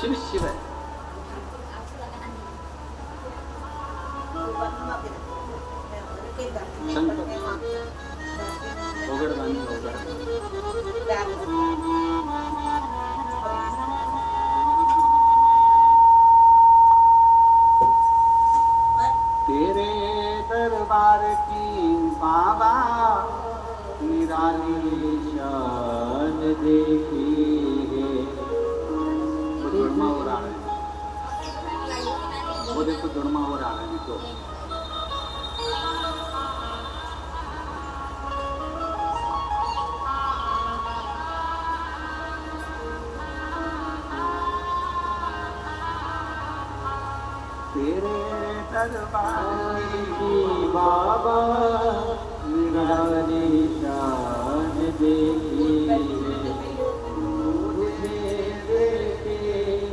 शिव शिव है। तेरे दरबार की बाबा निराली शान देखी है। दुर्मा हो रहा है, वो देखो दुर्मा हो रहा है तो तेरे दरबार की बाबा निराली शान देखी मुझे देखे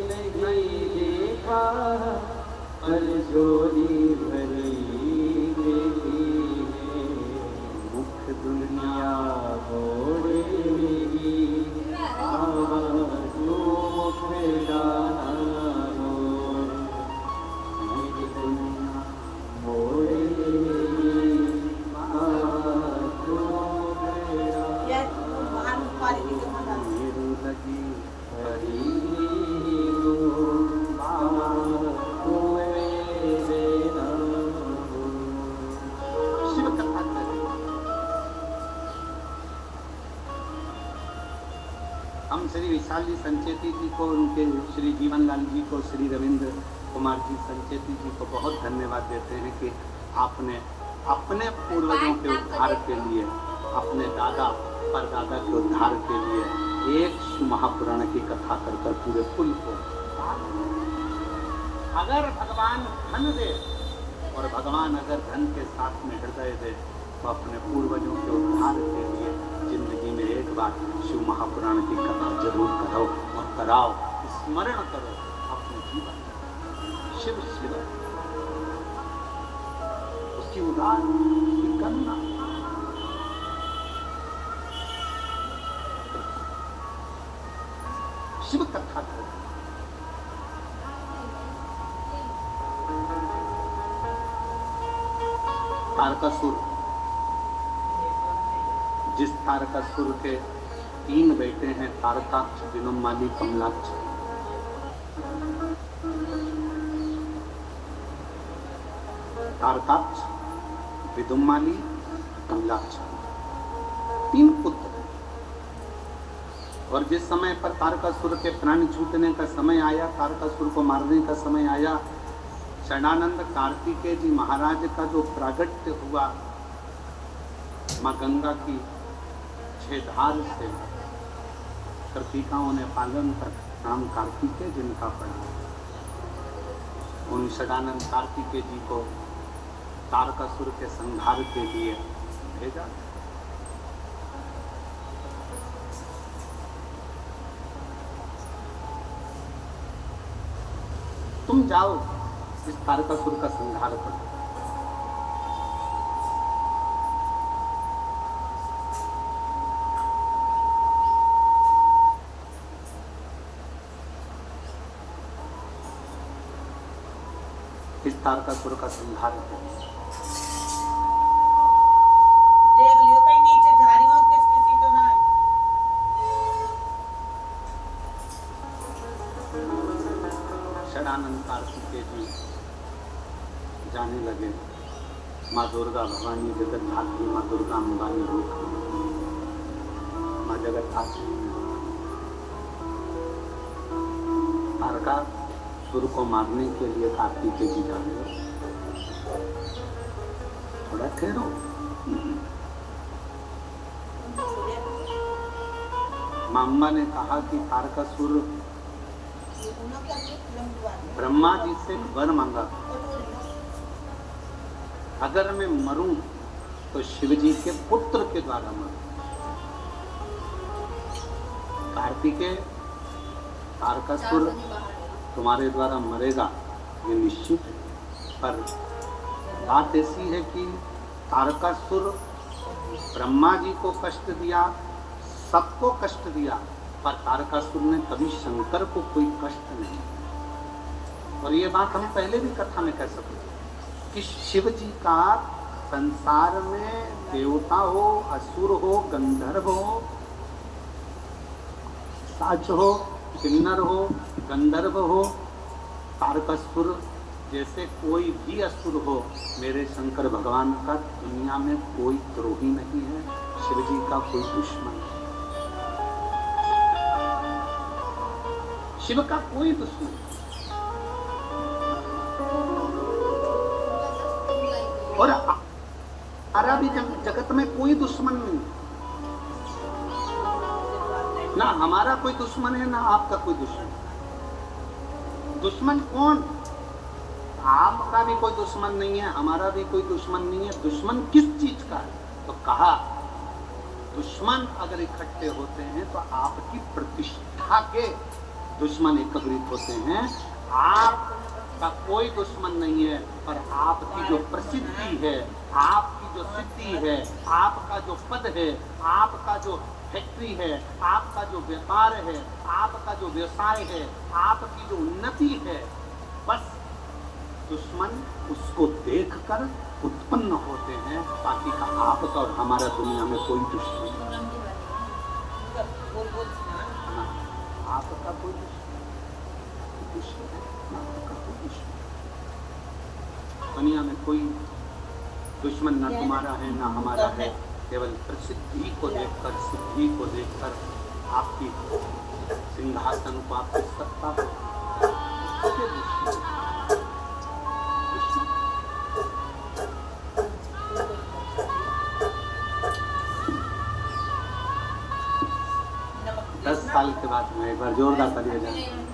नहीं देखा पर जोरी भरी देखी है। मुख दुनिया मोड़ेगी जो मुख डाला हम श्री विशाल जी संचेती जी को, उनके श्री जीवनलाल जी को, श्री रविंद्र कुमार जी संचेती जी को बहुत धन्यवाद देते हैं कि आपने अपने पूर्वजों के उद्धार के लिए, अपने दादा परदादा के उद्धार के लिए एक महापुराण की कथा कर पूरे कुल को, अगर भगवान धन दे और भगवान अगर धन के साथ में हृदय दे तो अपने पूर्वजों के उद्धार के लिए जिंदगी में एक बार शिव महापुराण की कथा जरूर करो और कराओ, स्मरण करो अपने जीवन। शिव शिव उसकी उदार उसकी करुणा, शिव कथा करो। तारकासुर, जिस तारकासुर के 3 बेटे हैं, तारकाक्ष, विनुमाली, कमलाक्ष। तारकाक्ष, विदुमाली, कमलाक्ष, 3 पुत्र। और जिस समय पर तारकासुर के प्राण छूटने का समय आया, तारकासुर को मारने का समय आया, षडानंद कार्तिकेय जी महाराज का जो प्रागट्य हुआ माँ गंगा की 6 धार से, कार्तिकाओं ने पालन कर नाम कार्तिकेय जिनका पड़ा, उन षडानंद कार्तिकेय जी को तारकासुर के संहार के लिए भेजा। तुम जाओ इस तारकासुर का संहार करो। इस तारकासुर का संहार करो। देख लियो कहीं नीचे झाड़ियों किसी तो ना। षडानंद कार्तिकेय जी जाने लगे। माँ दुर्गा भवानी जगत धात्री, माँ दुर्गा अंबानी रूप, माँ जगत धात्री। तारकासुर को मारने के लिए कार्तिकेय जी जा रहे हो, थोड़ा ठहरो। माँ अम्बा ने कहा कि तारकासुर ब्रह्मा जी से वर मांगा, अगर मैं मरूं तो शिव जी के पुत्र के द्वारा मरूं। कार्तिकेय, तारकासुर तुम्हारे द्वारा मरेगा ये निश्चित है, पर बात ऐसी है कि तारकासुर ब्रह्मा जी को कष्ट दिया, सबको कष्ट दिया, पर तारकासुर ने कभी शंकर को कोई कष्ट नहीं दिया। और ये बात हम पहले भी कथा में कह सकते कि शिव जी का संसार में देवता हो, असुर हो, गंधर्व हो, साच हो, किन्नर हो, गंधर्व हो, तारकासुर जैसे कोई भी असुर हो, मेरे शंकर भगवान का दुनिया में कोई द्रोही नहीं है, शिव जी का कोई दुश्मन नहीं। शिव का कोई दुश्मन नहीं। और हमारा भी जगत में कोई दुश्मन नहीं, ना हमारा कोई दुश्मन है ना आपका कोई दुश्मन। दुश्मन कौन? आपका भी कोई दुश्मन नहीं है, हमारा भी कोई दुश्मन नहीं है। दुश्मन किस चीज का है? तो कहा दुश्मन अगर इकट्ठे होते हैं तो आपकी प्रतिष्ठा के दुश्मन एकत्रित होते हैं। आपका कोई दुश्मन नहीं है, पर आपकी जो प्रसिद्धि है, आपकी जो सिद्धि है, आपका जो पद है, आपका जो फैक्ट्री है, आपका जो व्यापार है, आपका जो व्यवसाय है, आपकी जो उन्नति है, बस दुश्मन उसको देखकर उत्पन्न होते हैं। बाकी का आपका और हमारा दुनिया में कोई दुश्मन नहीं। आपका कोई दुश्मन है, आपका कोई दुश्मन। दुनिया में कोई दुश्मन ना तुम्हारा है ना हमारा है। केवल प्रसिद्धि को देखकर, सिद्धि को देखकर, आपकी सिंहासन को, आपकी सत्ता को दुश्मन। 10 साल के बाद में एक बार जोरदार तालियां जाए।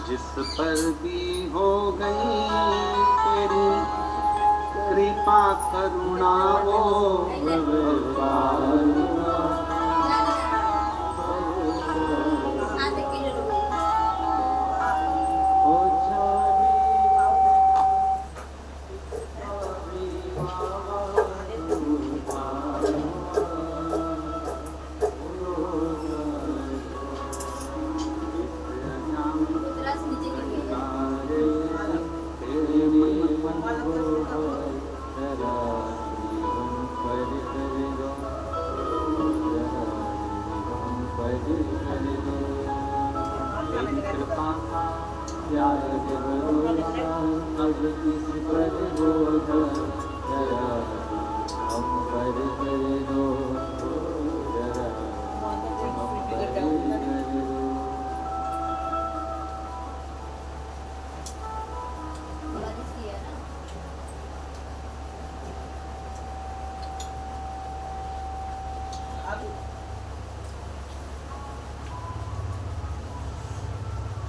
जिस पर भी हो गई तेरी कृपा करुणा वो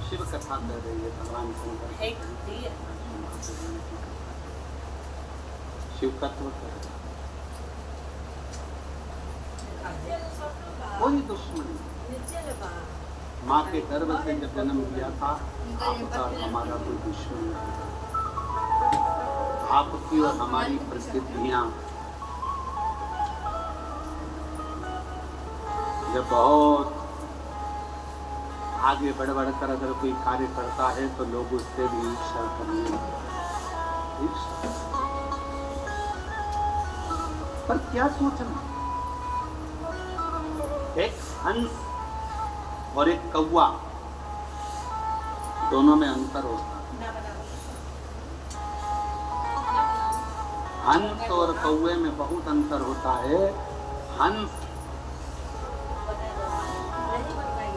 शिव कथा कर रही है भगवान शंकर शिव तत्व कर रहे। कोई दुश्मन नहीं। माँ के गर्भ से जब जन्म लिया था, आपका और हमारा कोई दुश्मन नहीं। आपकी और हमारी परिस्थितियां जब बहुत आगे बढ़ बढ़कर अगर कोई कार्य करता है तो लोग उससे भी ईर्ष्या करने लगते हैं। पर क्या सोचना, एक हंस और एक कौवा दोनों में अंतर होता है। हंस और कौवे में बहुत अंतर होता है। हंस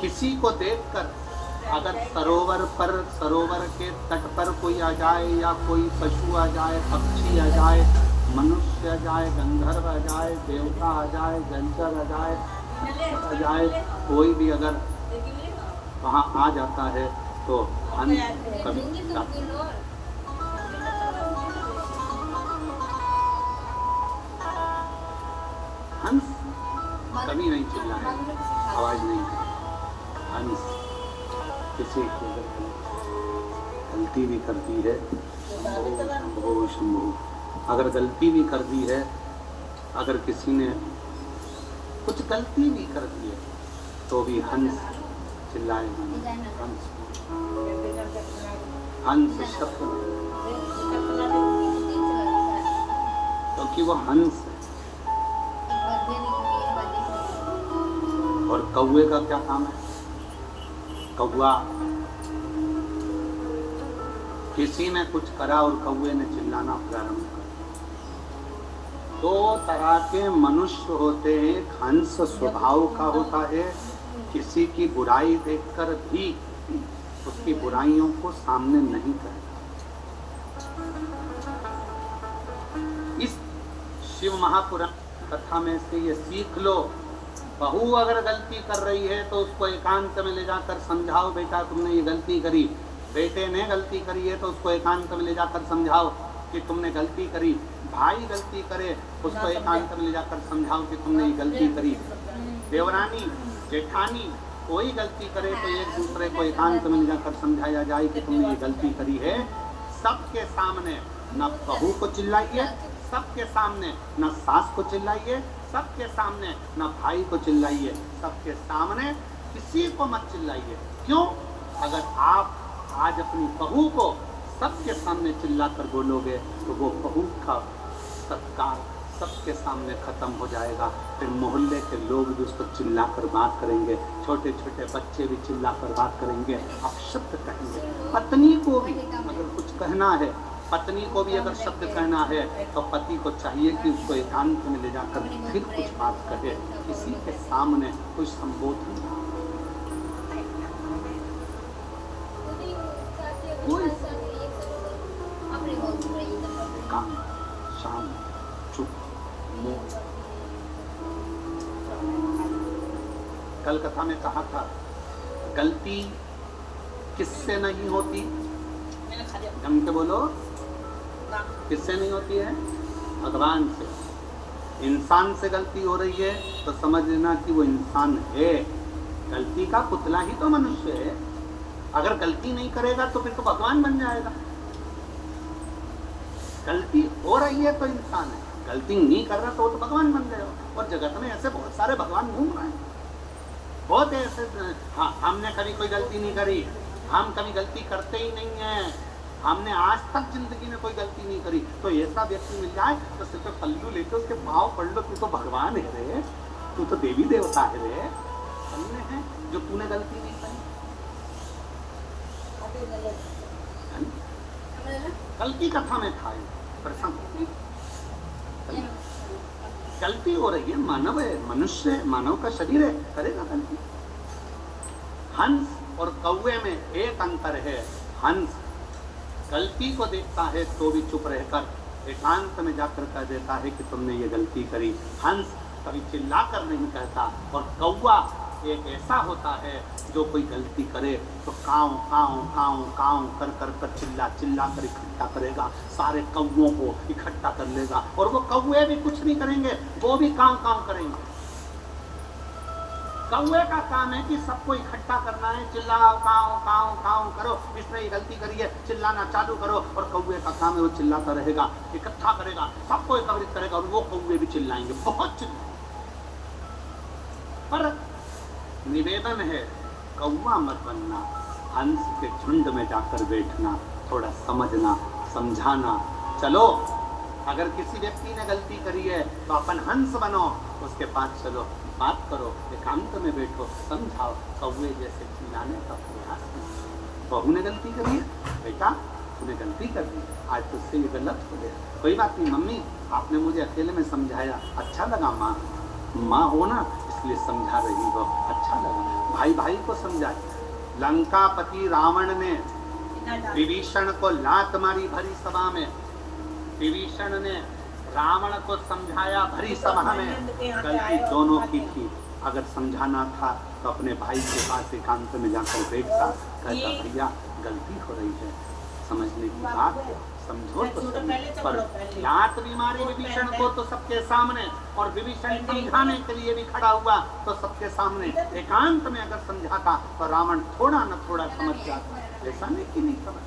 किसी को देखकर अगर सरोवर के तट पर कोई आ जाए या कोई पशु आ जाए, पक्षी आ जाए, मनुष्य आ जाए, गंधर्व आ जाए, देवता आ जाए, जलचर आ जाए, कोई भी अगर वहाँ आ जाता है तो हंस कभी हंस कभी नहीं चिल्लाए, आवाज नहीं करे। हंस किसी की अगर गलती भी करती है, शंभो शंभो, अगर गलती भी कर दी है, अगर किसी ने कुछ गलती भी कर दी है तो भी हंस चिल्लाएगा। हंस शब्द क्योंकि वो हंस है। और कौवे का क्या काम है? कौवा किसी ने कुछ करा और कौवे ने चिल्लाना प्रारंभ कर। दो तरह के मनुष्य होते हैं। एक हंस स्वभाव का होता है, किसी की बुराई देखकर भी उसकी बुराइयों को सामने नहीं करता। इस शिव महापुराण कथा में से ये सीख लो, बहू अगर गलती कर रही है तो उसको एकांत में ले जाकर समझाओ, बेटा तुमने ये गलती करी। बेटे ने गलती करी है तो उसको एकांत में ले जाकर समझाओ कि तुमने गलती करी। भाई गलती करे उसको एकांत में ले जाकर समझाओ कि तुमने ये गलती करी। देवरानी जेठानी कोई गलती करे तो एक दूसरे को एकांत में ले जाकर समझाया जाए कि तुमने ये गलती करी है। सबके सामने न बहू को चिल्लाइए, सबके सामने न सास को चिल्लाइए, सबके सामने न भाई को चिल्लाइए, सबके सामने किसी को मत चिल्लाइए। क्यों? अगर आप आज अपनी बहू को सबके सामने चिल्लाकर बोलोगे तो वो बहू का सत्कार सबके सामने खत्म हो जाएगा। फिर मोहल्ले के लोग भी उसको चिल्लाकर बात करेंगे, छोटे छोटे बच्चे भी चिल्लाकर बात करेंगे, अपशब्द कहेंगे। पत्नी को भी अगर कुछ कहना है, पत्नी को भी अगर शब्द कहना है तो पति को चाहिए कि उसको एकांत में ले जाकर फिर कुछ बात कहे, किसी के सामने कोई संबोधन ना। काम शाम चुप। कल कथा में कहा था गलती किससे नहीं होती? जम के बोलो, किससे नहीं होती है? भगवान से। इंसान से गलती हो रही है तो समझ लेना कि वो इंसान है। गलती का पुतला ही तो मनुष्य है। अगर गलती नहीं करेगा तो फिर तो भगवान बन जाएगा। गलती हो रही है तो इंसान है, गलती नहीं कर रहा तो वो तो भगवान बन गया। और जगत में ऐसे बहुत सारे भगवान घूम रहे हैं, बहुत ऐसे। हाँ, हमने कभी कोई गलती नहीं करी, हम कभी गलती करते ही नहीं है, हमने आज तक जिंदगी में कोई गलती नहीं करी। तो ऐसा व्यक्ति मिल जाए तो सिर्फ पल्लू लेके उसके पाँव पढ़ लो, तू तो भगवान है रे, तू तो देवी देवता है रे, हमने है जो तूने गलती नहीं करी। कल की कथा में था प्रसंग, गलती हो रही है, मानव है, मनुष्य है, मानव का शरीर है, करेगा गलती। हंस और कौवे में एक अंतर है। हंस गलती को देखता है तो भी चुप रहकर एकांत में जाकर कह देता है कि तुमने ये गलती करी। हंस कभी चिल्लाकर नहीं कहता। और कौवा एक ऐसा होता है जो कोई गलती करे तो काव काव काव काव कर कर कर चिल्ला चिल्ला कर इकट्ठा करेगा, सारे कौवों को इकट्ठा कर लेगा। और वो कौवे भी कुछ नहीं करेंगे, वो भी काव काव करेंगे। कौवे का काम है कि सबको इकट्ठा करना है, चिल्लाओ काव काव काव करो, इसने ये गलती करी है, चिल्लाना चालू करो। और कौवे का काम है वो चिल्लाता रहेगा, इकट्ठा करेगा, सबको एकत्रित करेगा और वो कौवे भी चिल्लाएंगे, बहुत चिल्लाएंगे। पर निवेदन है, कौवा मत बनना, हंस के झुंड में जाकर बैठना, थोड़ा समझना समझाना। चलो, अगर किसी व्यक्ति ने गलती करी है तो अपन हंस बनो, उसके पास चलो, बात करो, एकांत में बैठो, समझाओ। कौवे जैसे चिल्लाने का प्रयास नहीं। बहू ने गलती करी है, बेटा तूने गलती कर दी, आज तुझसे ये गलत हो गया। कोई बात नहीं मम्मी, आपने मुझे अकेले में समझाया, अच्छा लगा। माँ माँ हो ना, इसलिए समझा रही हो, अच्छा लगा। भाई भाई को समझाए। लंकापति रावण ने विभीषण को लात मारी भरी सभा में, विभीषण ने रावण को समझाया भरी सभा में। गलती दोनों की थी। अगर समझाना था तो अपने भाई के पास एकांत में जाकर बैठता, कहता भैया गलती हो रही है, समझने की बात है, समझो तो सही। पर लात भी मारी विभीषण को तो सबके सामने, और विभीषण समझाने के लिए भी खड़ा हुआ तो सबके सामने। एकांत में अगर समझाता तो रावण थोड़ा न थोड़ा समझ जाता, ऐसा नहीं कि नहीं समझ।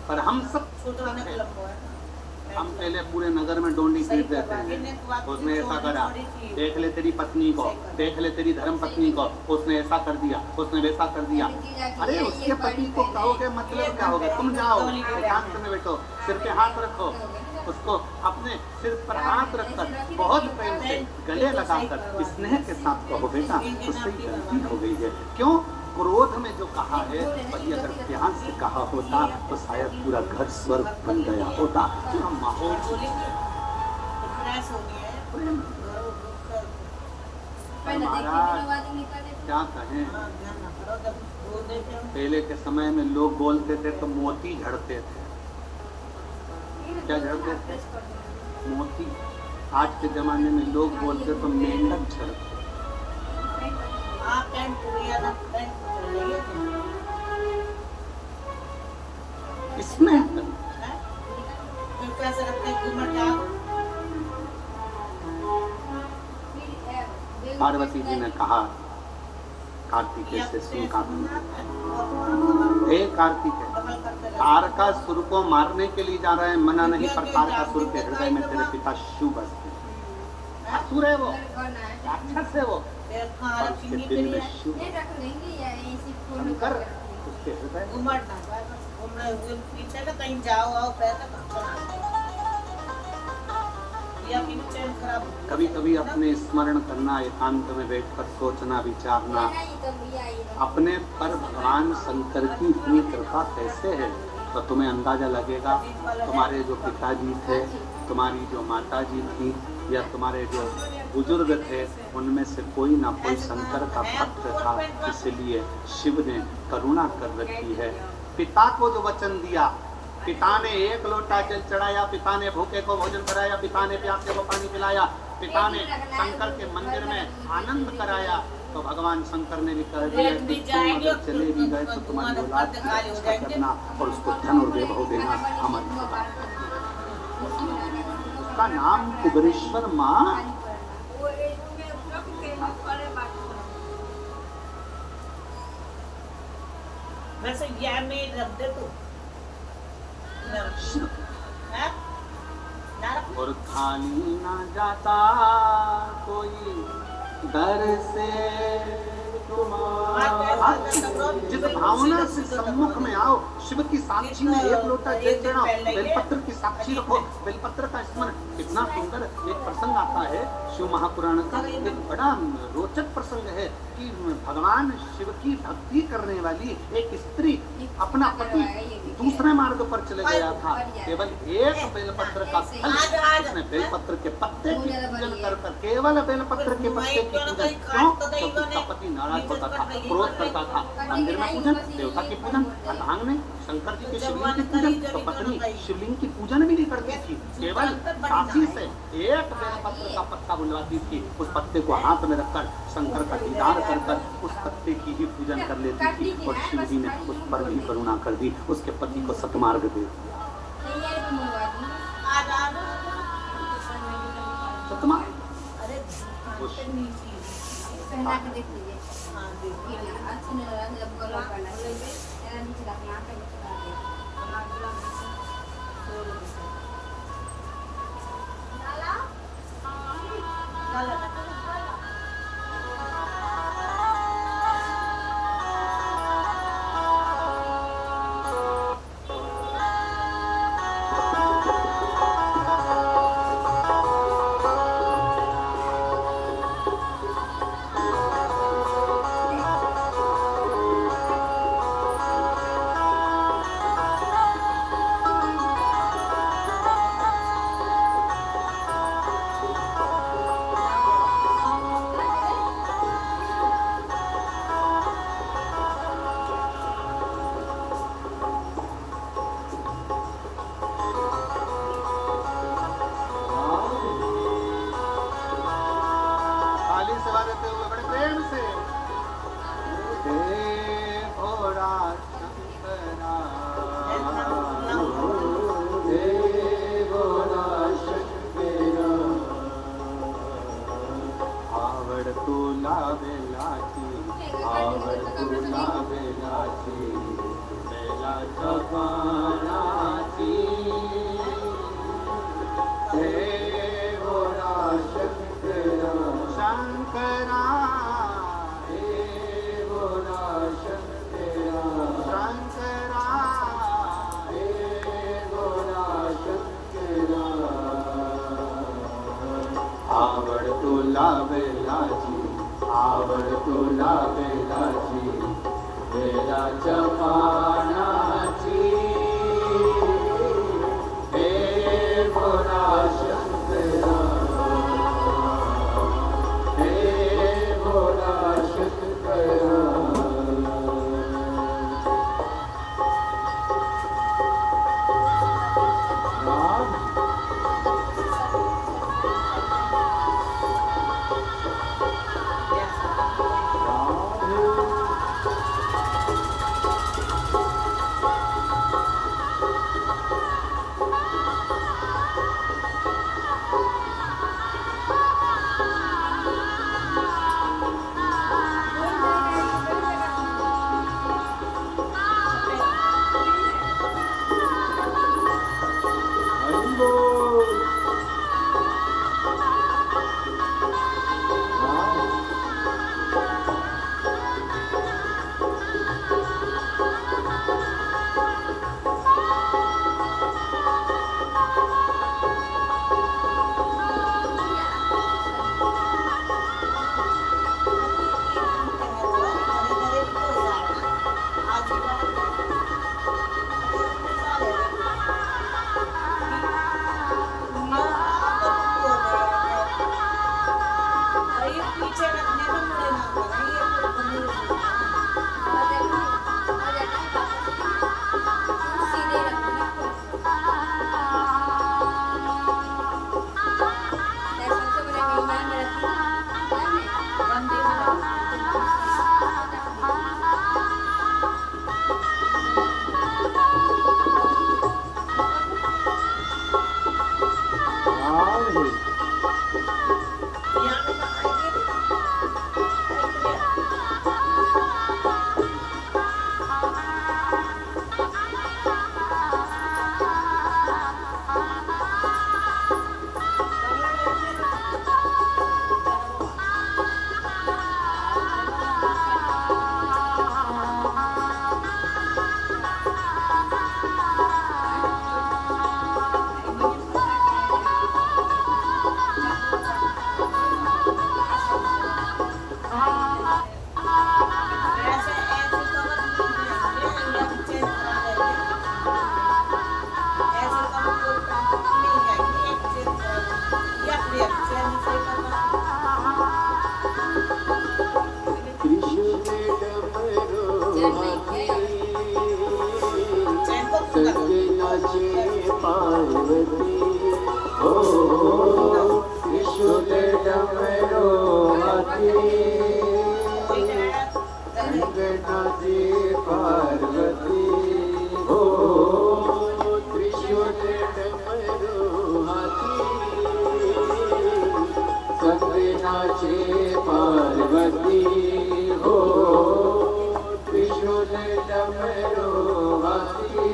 पर हम सब हम पहले पूरे नगर में डोंडी पीट देते हैं, उसने ऐसा करा, देख ले तेरी पत्नी को, देख ले तेरी धर्म पत्नी को, उसने ऐसा कर दिया, उसने वैसा कर दिया। अरे उसके पति को कहोगे मतलब क्या होगा? तुम जाओ एकांत में बैठो, सिर पे हाथ रखो, उसको अपने सिर पर हाथ रखकर बहुत प्रेम से गले लगाकर स्नेह के साथ कहो बेटा उससे गलती हो गई है। क्यों? क्रोध में जो कहा है वही अगर प्यार से कहा होता तो शायद पूरा घर स्वर्ग बन गया होता। पूरा माहौल क्या कहें, पहले के समय में लोग बोलते थे तो मोती झड़ते थे। क्या झड़ते थे? मोती। आज के जमाने में लोग बोलते तो मेंढक झड़ते। इसमें पार्वती जी ने कहा कार्तिकेय से सुनकर, हे कार्तिकेय, तारकासुर को मारने के लिए जा रहे हैं, मना नहीं, पर तारकासुर के हृदय में तेरे पिता शिव बसते हैं। असुर है वो, राक्षस है वो, और उसके दिल में शिव शंकर, उसके हृदय पीछे ना कहीं जाओ आओ कभी कभी अपने स्मरण करना, एकांत में बैठकर सोचना विचारना, अपने पर भगवान शंकर की इतनी कृपा कैसे है, तो तुम्हें अंदाजा लगेगा। तुम्हारे जो पिताजी थे, तुम्हारी जो माताजी थी, या तुम्हारे जो बुजुर्ग थे, उनमें से कोई ना कोई शंकर का भक्त था, इसलिए शिव ने करुणा कर रखी है। पिता को जो वचन दिया, पिता ने एक लोटा जल चढ़ाया, पिता ने भूखे को भोजन कराया, पिता ने प्यासे को पानी पिलाया, पिता ने शंकर के मंदिर में आनंद कराया, तो भगवान शंकर ने भी कह दिया कि तुम अगर चले भी गए तो तुम्हारी औलाद की रक्षा करना और उसको धन और वैभव देना हमारी बात। उसका नाम कुबेरेश्वर माँ। वैसे यह में रख दे तू और खाली ना जाता कोई दर से जिस भावना से सम्मुख में आओ, शिव की साक्षी में एक लोटा जल चढ़ाओ, बेलपत्र की साक्षी रखो, बेलपत्र का स्मरण। कितना सुंदर एक प्रसंग आता है शिव महापुराण का, एक बड़ा रोचक प्रसंग है कि भगवान शिव की भक्ति करने वाली एक स्त्री अपना पति दूसरे मार्ग पर चले गया था, केवल एक बेलपत्र का फल, उसने बेलपत्र के पत्ते की पूजन कर केवल बेलपत्र के पत्ते की पूजन। क्यों? क्योंकि उसका पति नाराज होता था, क्रोध करता था। मंदिर में पूजन, देवता की पूजन, अर्धांग में शंकर जी के शिवलिंग की पूजन, तो पत्नी शिवलिंग की पूजन भी नहीं करती थी, केवल काशी से एक बेलपत्र का पत्ता बुलवाती थी, उस पत्ते को हाथ में रखकर शंकर का दीदार कर उस पत्ते की ही पूजन कर लेती थी, और शिव जी ने उस पर भी करुणा कर दी, उसके पति को सतमार्ग दे दिया। सतमार्ग लावेलाजी आवडतो लावेलाजी वेलाच्या पानाची हे भोला शंकरा हे भोला शंकरा पार्वती ओ त्रिशूल डमरू हाथी संगनाची पार्वती ओ त्रिशूल डमरू हाथी संगनाची पार्वती हो त्रिशूल डमरू हाथी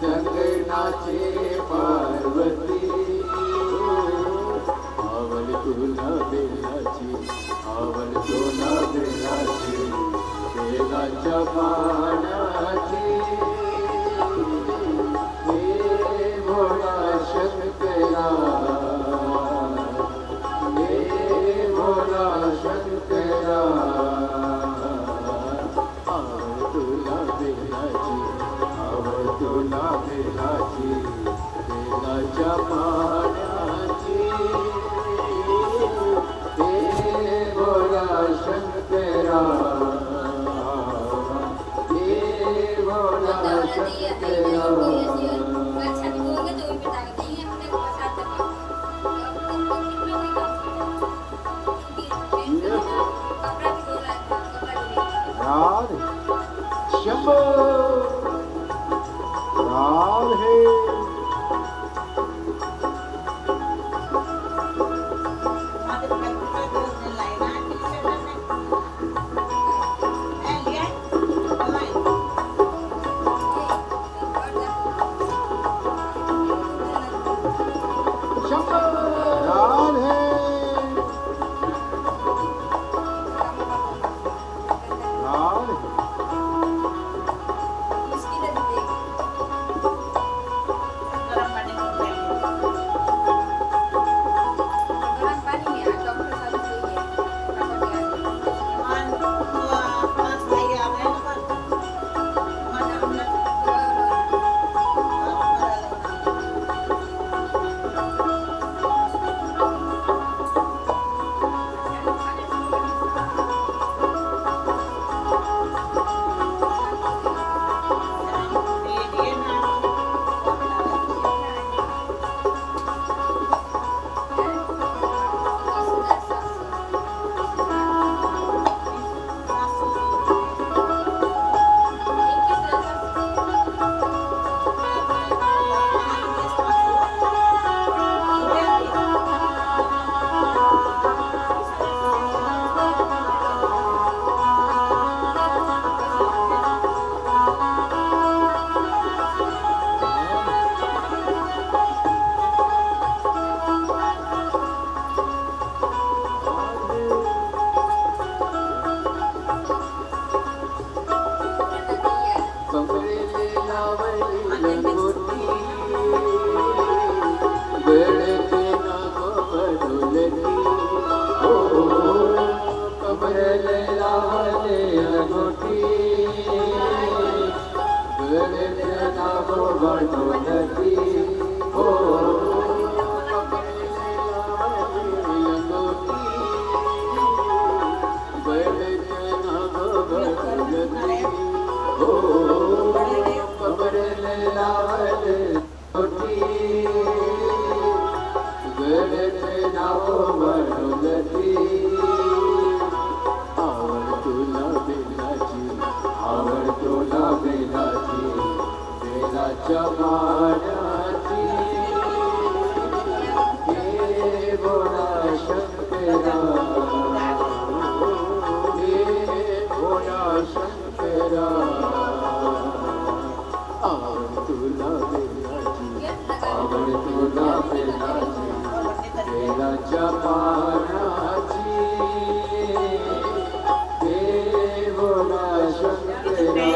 संगनाचे पार्वती आवल तुला बेलाची आवल तुला बेलाची बेलाच्या पानाची हे भोळा शंकरा हे भोळा शंकरा आवल तुला बेलाची तुला बेलाची बेलाच्या पाण्याची हे भोळा शंकरा हे भोळा शंकरा राधे शंभो राधे लंगोटी बेड़ते ना बदलती ओ कमर ले लावले लंगोटी बेड़ते ना बदलती ओ जमानाची हे बोला शंकरा हे बोला शंकरा आवड तुला बेलाची आवड तुला बेलाची बेलाच्या पानाची हे बोला शंकरा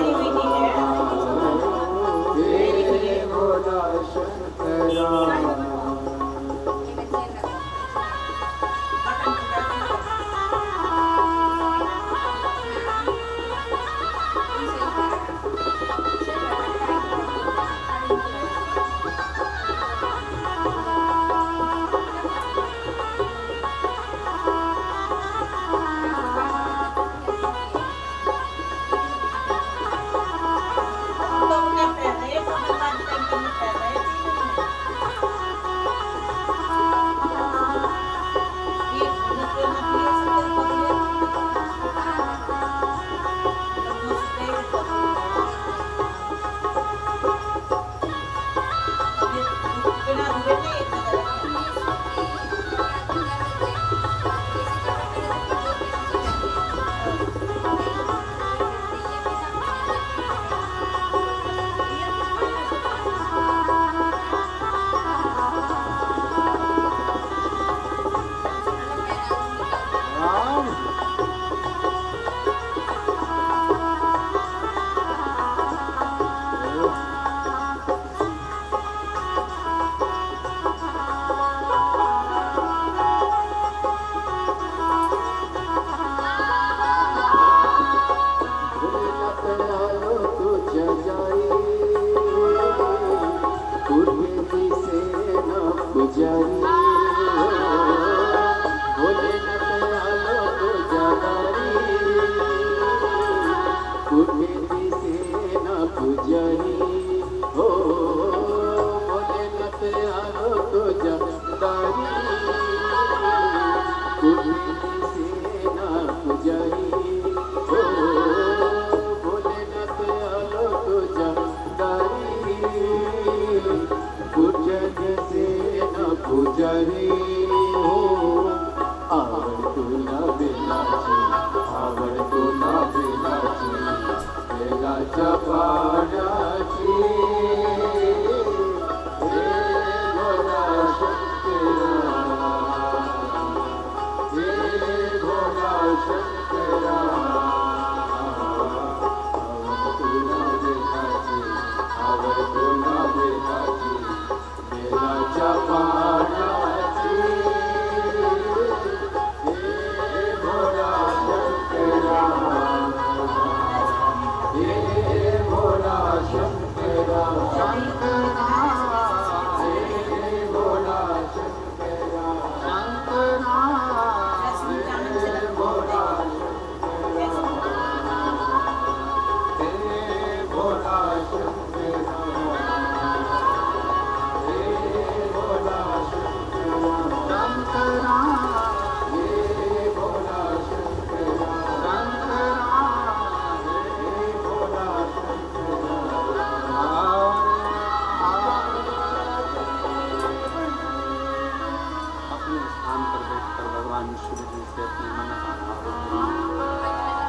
पुजारी हो आवड तुला बेलाची आवड तुला बेलाची बेलाच्या पाण्याची हे भोला शंकरा हे भोला शंकरा आवड तुला बेलाची आवड तुला बेलाची बेलाच्या पाण्याची हे भोला शंकरा हे भोला शंकरा शंकरा हे भोला शंकरा शंकरा हे भोला हे भोला शंकरा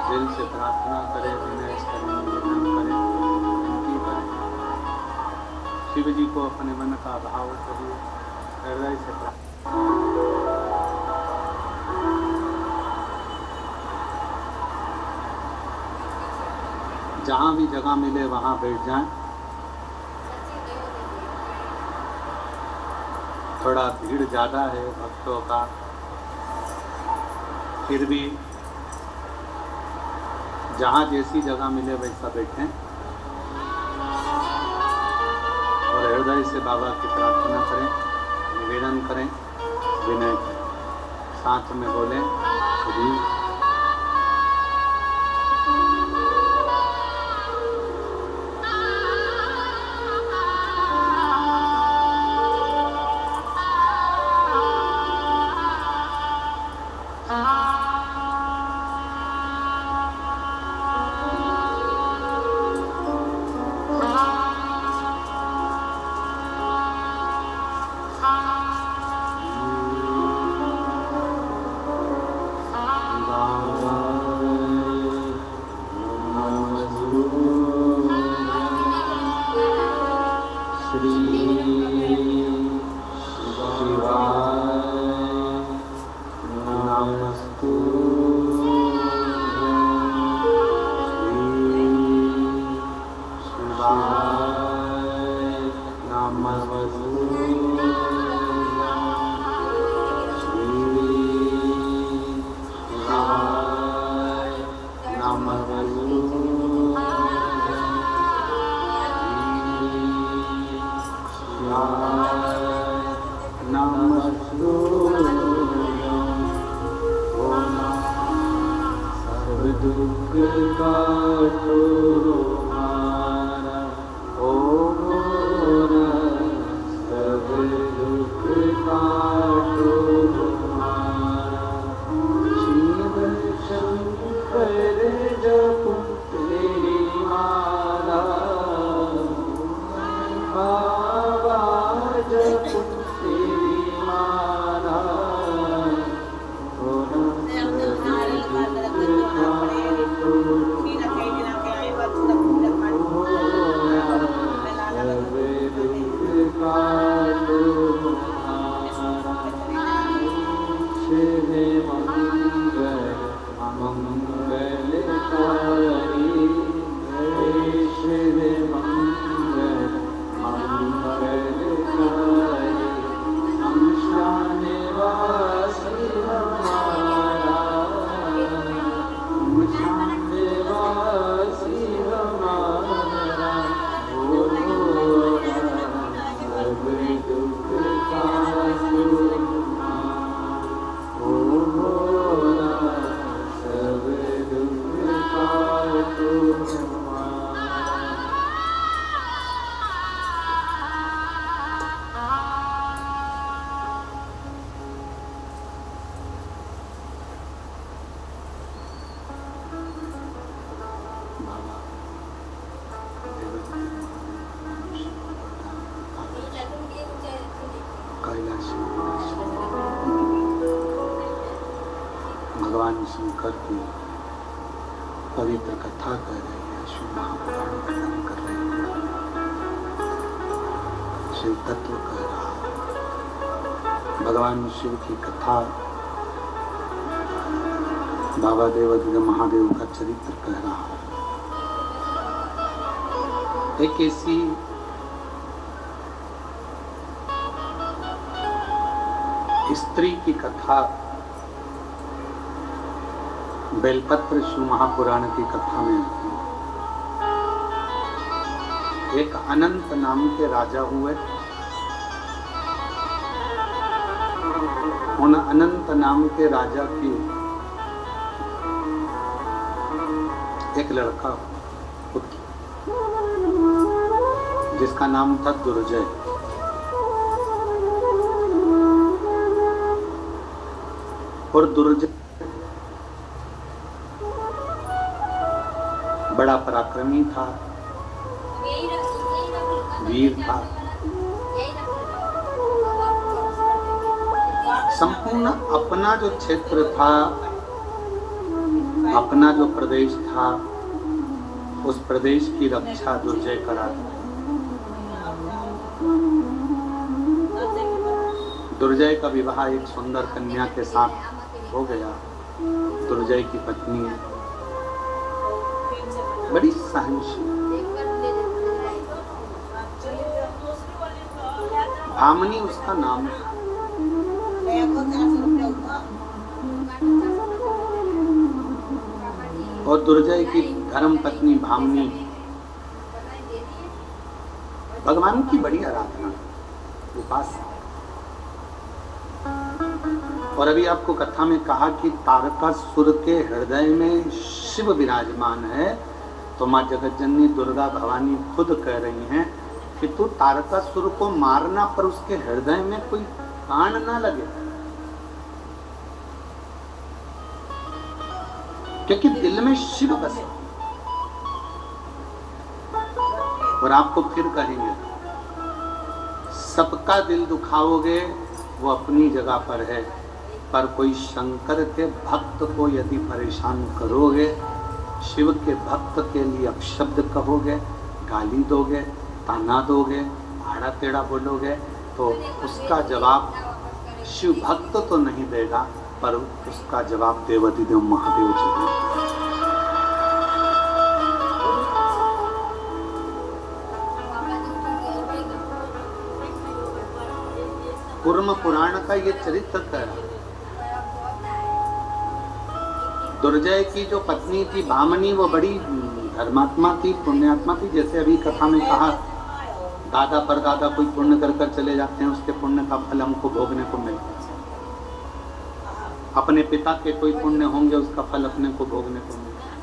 दिल से प्रार्थना करे, विनय से निवेदन करे, विनती करे। शिव जी को अपने मन का भाव करिए, हृदय से जहाँ भी जगह मिले वहाँ बैठ जाएं। थोड़ा भीड़ ज़्यादा है भक्तों का, फिर भी जहाँ जैसी जगह मिले वैसा बैठें और हृदय से बाबा की प्रार्थना करें, निवेदन करें, विनय करें, साथ में बोलें हरि। भगवान शंकर की पवित्र कथा कर रहे हैं, शिव महापुराण कथन कर रहे हैं, शिव तत्व कह रहा है, भगवान शिव की कथा बाबा देवाधिदेव महादेव का चरित्र कह रहा है। एक ऐसी स्त्री की कथा बेलपत्र शिव महापुराण की कथा में आती है। एक अनंत नाम के राजा हुए, उन अनंत नाम के राजा की एक लड़का पुत्र जिसका नाम था दुर्जय। और दुर्जय बड़ा पराक्रमी था, वीर था, संपूर्ण अपना जो क्षेत्र था, अपना जो प्रदेश था, उस प्रदेश की रक्षा दुर्जय करा। दुर्जय का विवाह एक सुंदर कन्या के साथ हो गया। दुर्जय की पत्नी बड़ी सहनशील, भामनी उसका नाम था। और दुर्जय की धर्म पत्नी भामिनी भगवान की बड़ी आराधना उपासना। और अभी आपको कथा में कहा कि तारकासुर के हृदय में शिव विराजमान है, तो माँ जगतजननी दुर्गा भवानी खुद कह रही हैं कि तू तारकासुर को मारना, पर उसके हृदय में कोई कान ना लगे, क्योंकि दिल में शिव बसे। और आपको फिर कहेंगे, सबका दिल दुखाओगे वो अपनी जगह पर है, पर कोई शंकर के भक्त को यदि परेशान करोगे, शिव के भक्त के लिए अपशब्द कहोगे, गाली दोगे, ताना दोगे, आड़ा टेढ़ा बोलोगे, तो उसका जवाब शिव भक्त तो नहीं देगा, पर उसका जवाब देवाधिदेव महादेव जी देंगे। कूर्म पुराण का ये चरित्र है। दुर्जय की जो पत्नी थी भामिनी, वो बड़ी धर्मात्मा थी, पुण्यात्मा थी। जैसे अभी कथा में कहा, दादा परदादा कोई पुण्य कर कर चले जाते हैं, उसके पुण्य का फल हमको भोगने को मिलता है। अपने पिता के कोई पुण्य होंगे, उसका फल अपने को भोगने को मिलता है।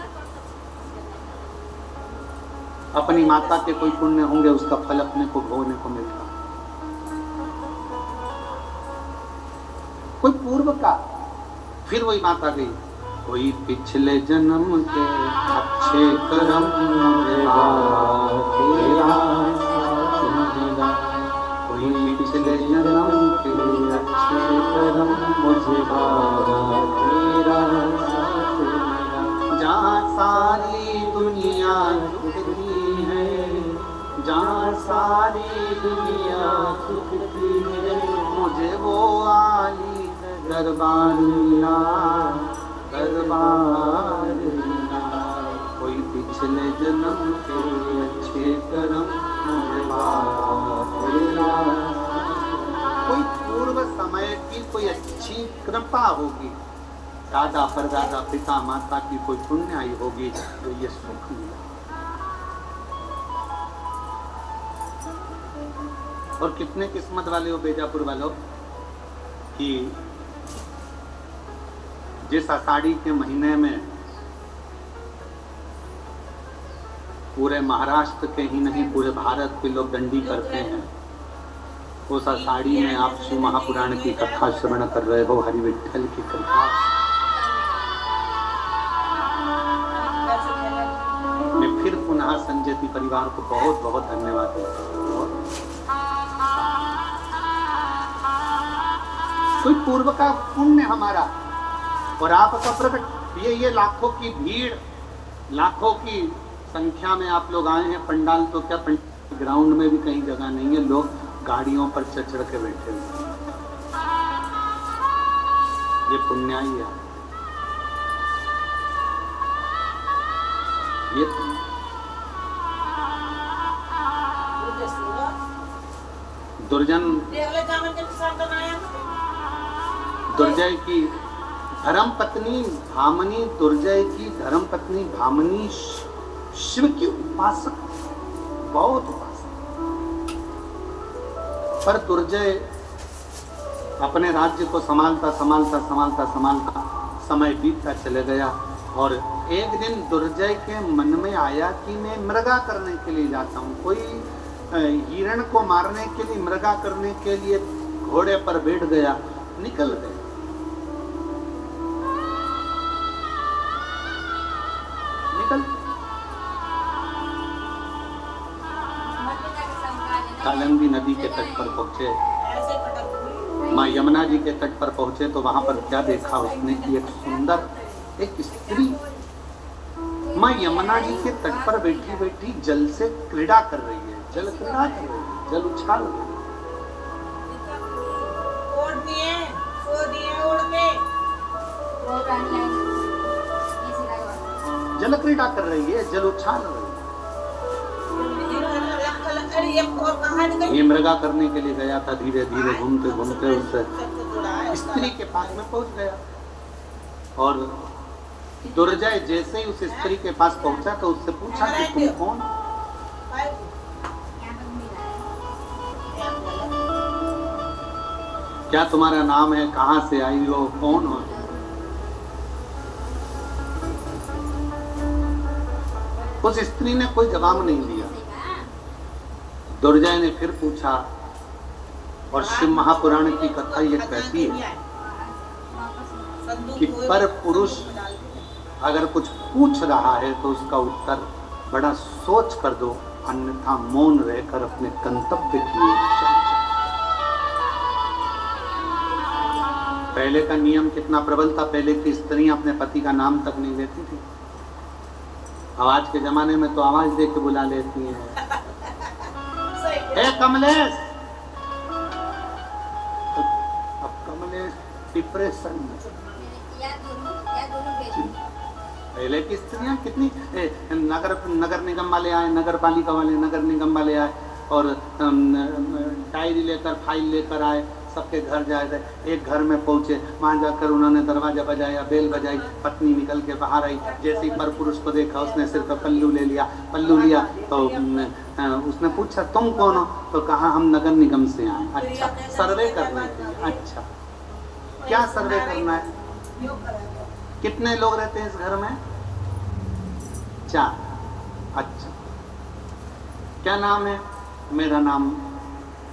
अपनी माता के कोई पुण्य होंगे, उसका फल अपने को भोगने को मिलता है। कोई पूर्व का, फिर वही माता गई, कोई पिछले जन्म के अच्छे कर्म कोई पिछले जन्म के अच्छे कर्म मुझे जहाँ सारी दुनिया झुकती है, जहाँ सारी दुनिया झुकती है, मुझे वो आली दरबार मिला, दरबार मिला। कोई पिछले जन्म के अच्छे कर्म कोई पूर्व समय की कोई अच्छी कृपा होगी, दादा परदादा पिता माता की कोई पुण्य आई होगी, तो ये सुख मिला। और कितने किस्मत वाले हो बेजापुर वालों कि जिस आषाढ़ी के महीने में पूरे महाराष्ट्र के ही नहीं पूरे भारत के लोग दंडी करते हैं, उस आषाढ़ी में आप शिव महापुराण की कथा श्रवण कर रहे हो, हरि विठ्ठल की कथा। मैं फिर पुनः संजयती परिवार को बहुत बहुत धन्यवाद देता हूँ। कोई पूर्व का पुण्य हमारा और आपका प्रकट, ये लाखों की भीड़, लाखों की संख्या में आप लोग आए हैं। पंडाल तो क्या, ग्राउंड में भी कहीं जगह नहीं है, लोग गाड़ियों पर चढ़ के बैठे हुए। ये पुण्याई है, ये दुर्जन दुर्जय की धर्म पत्नी भामिनी, दुर्जय की धर्म पत्नी भामिनी शिव की उपासक, बहुत उपासक। पर दुर्जय अपने राज्य को संभालता संभालता संभालता संभालता समय बीतता चले गया। और एक दिन दुर्जय के मन में आया कि मैं मृगा करने के लिए जाता हूँ। कोई हिरण को मारने के लिए, मृगा करने के लिए घोड़े पर बैठ गया, निकल गया। कालिंदी नदी के तट पर पहुंचे, माँ यमुना जी के तट पर पहुंचे, तो वहां पर क्या देखा उसने कि एक सुंदर एक स्त्री माँ यमुना जी के तट पर बैठी बैठी जल से क्रीड़ा कर रही है, जल क्रीड़ा कर रही है, जल उछाल रही है। जल क्रीड़ा कर रही है, जल उछाल रही है। ये मृगा करने के लिए गया था, धीरे धीरे घूमते घूमते उस स्त्री के पास में पहुंच गया और दुर्जय जैसे ही उस स्त्री के पास पहुंचा तो उससे पूछा कि तुम कौन? क्या तुम्हारा नाम है? कहां से आई हो? कौन हो? उस स्त्री ने कोई जवाब नहीं दिया। दुर्जय ने फिर पूछा, और शिव महापुराण की कथा ये कहती है कि पर पुरुष अगर कुछ पूछ रहा है तो उसका उत्तर बड़ा सोच कर दो, अन्यथा मौन रहकर अपने गंतव्य की ओर चलो। पहले का नियम कितना प्रबल था। पहले की स्त्रियां अपने पति का नाम तक नहीं लेती थी। अब आज के जमाने में तो आवाज दे के बुला लेती हैं, ए कमलेश। अब कमलेश डिप्रेशन में। पहले की स्त्रियां कितनी नगर निगम वाले आए, नगर पालिका वाले, नगर निगम वाले आए और डायरी लेकर, फाइल लेकर आए, सबके घर जाए। एक घर में पहुंचे, वहां जाकर उन्होंने दरवाजा बजाया, बेल बजाई, पत्नी निकल के बाहर आई। जैसे ही पर पुरुष को देखा उसने सिर पर पल्लू ले लिया। पल्लू लिया तो उसने पूछा तुम कौन हो? तो कहा हम नगर निगम से आए। अच्छा, सर्वे करने के लिए। अच्छा, क्या सर्वे करना है? कितने लोग रहते हैं इस घर में? 4। अच्छा, क्या नाम है? मेरा नाम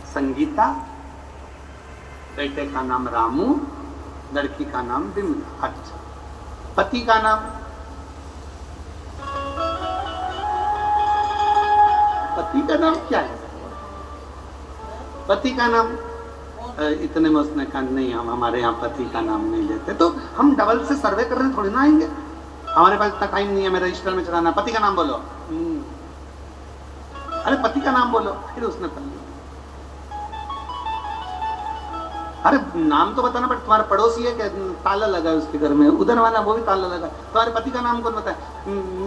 संगीता, बेटे का नाम रामू, लड़की का नाम बिमला। अच्छा, पति का नाम? पति का नाम क्या है? पति का नाम इतने में उसने कहा नहीं, हम हमारे यहाँ पति का नाम नहीं लेते। तो हम डबल से सर्वे करने थोड़ी ना आएंगे, हमारे पास इतना टाइम नहीं है, मेरे रजिस्टर में चलाना। पति का नाम बोलो। अरे पति का नाम बोलो। फिर उसने पल्लू, अरे नाम तो बताना, बट तुम्हारा पड़ोसी है क्या? ताला लगा है उसके घर में, उधर वाला वो भी ताला लगा। तुम्हारे पति का नाम कौन बताए?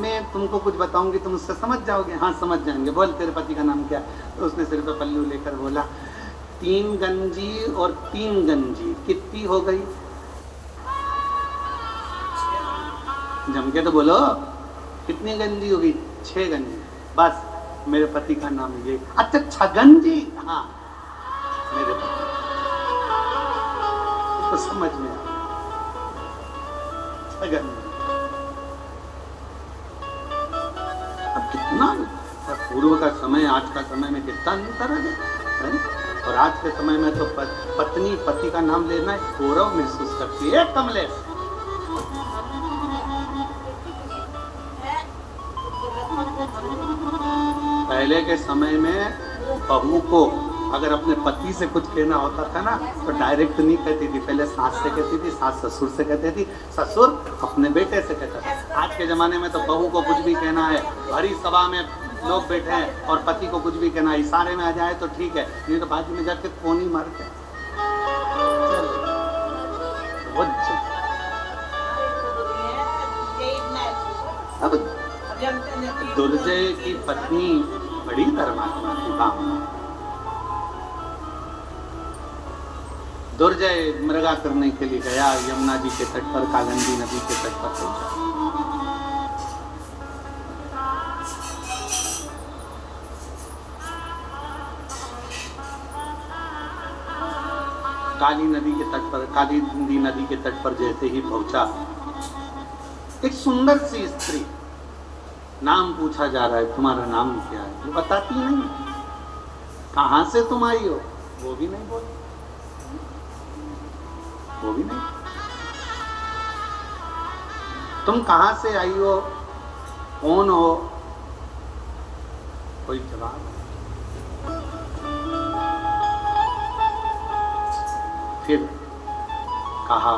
मैं तुमको कुछ बताऊंगी, तुम उससे समझ जाओगे। हाँ समझ जाएंगे। बोल तेरे पति का नाम क्या? तो उसने सिर पे पल्लू लेकर बोला 3 गंजी और 3 गंजी कितनी हो गई? जम के तो बोलो, कितनी गंजी होगी? 6 गंजी। बस, मेरे पति का नाम ये। अच्छा, छगंजी? हाँ, मेरे पति। तो समझ में छगन। अब कितना पूर्व का समय, आज का समय में कितना अंतर है। और आज के समय में तो पत्नी पति का नाम लेना गौरव महसूस करती है। कमलेश, पहले के समय में बहू को अगर अपने पति से कुछ कहना होता था ना तो डायरेक्ट नहीं कहती थी, पहले सास से कहती थी, सास ससुर से कहती थी, ससुर अपने बेटे से कहता था। आज के जमाने में तो बहू को कुछ भी कहना है, भरी सभा में लोग बैठे हैं और पति को कुछ भी कहना है, इशारे में आ जाए तो ठीक है, नहीं तो बाजू में जाके फोन ही मारते। अब दुर्जय की पत्नी बड़ी धर्मात्मा थी। बाप, दुर्जय मृगा करने के लिए गया यमुना जी के तट पर, कालिंदी नदी के तट पर पहुंचा। काली नदी के तट पर, कालिंदी नदी के तट पर जैसे ही पहुंचा, एक सुंदर सी स्त्री, नाम पूछा जा रहा है, तुम्हारा नाम क्या है? वो बताती नहीं। कहां से तुम आई हो? वो भी नहीं बोली, वो भी नहीं। तुम कहां से आई हो? कौन हो? कोई जवाब नहीं। फिर कहा,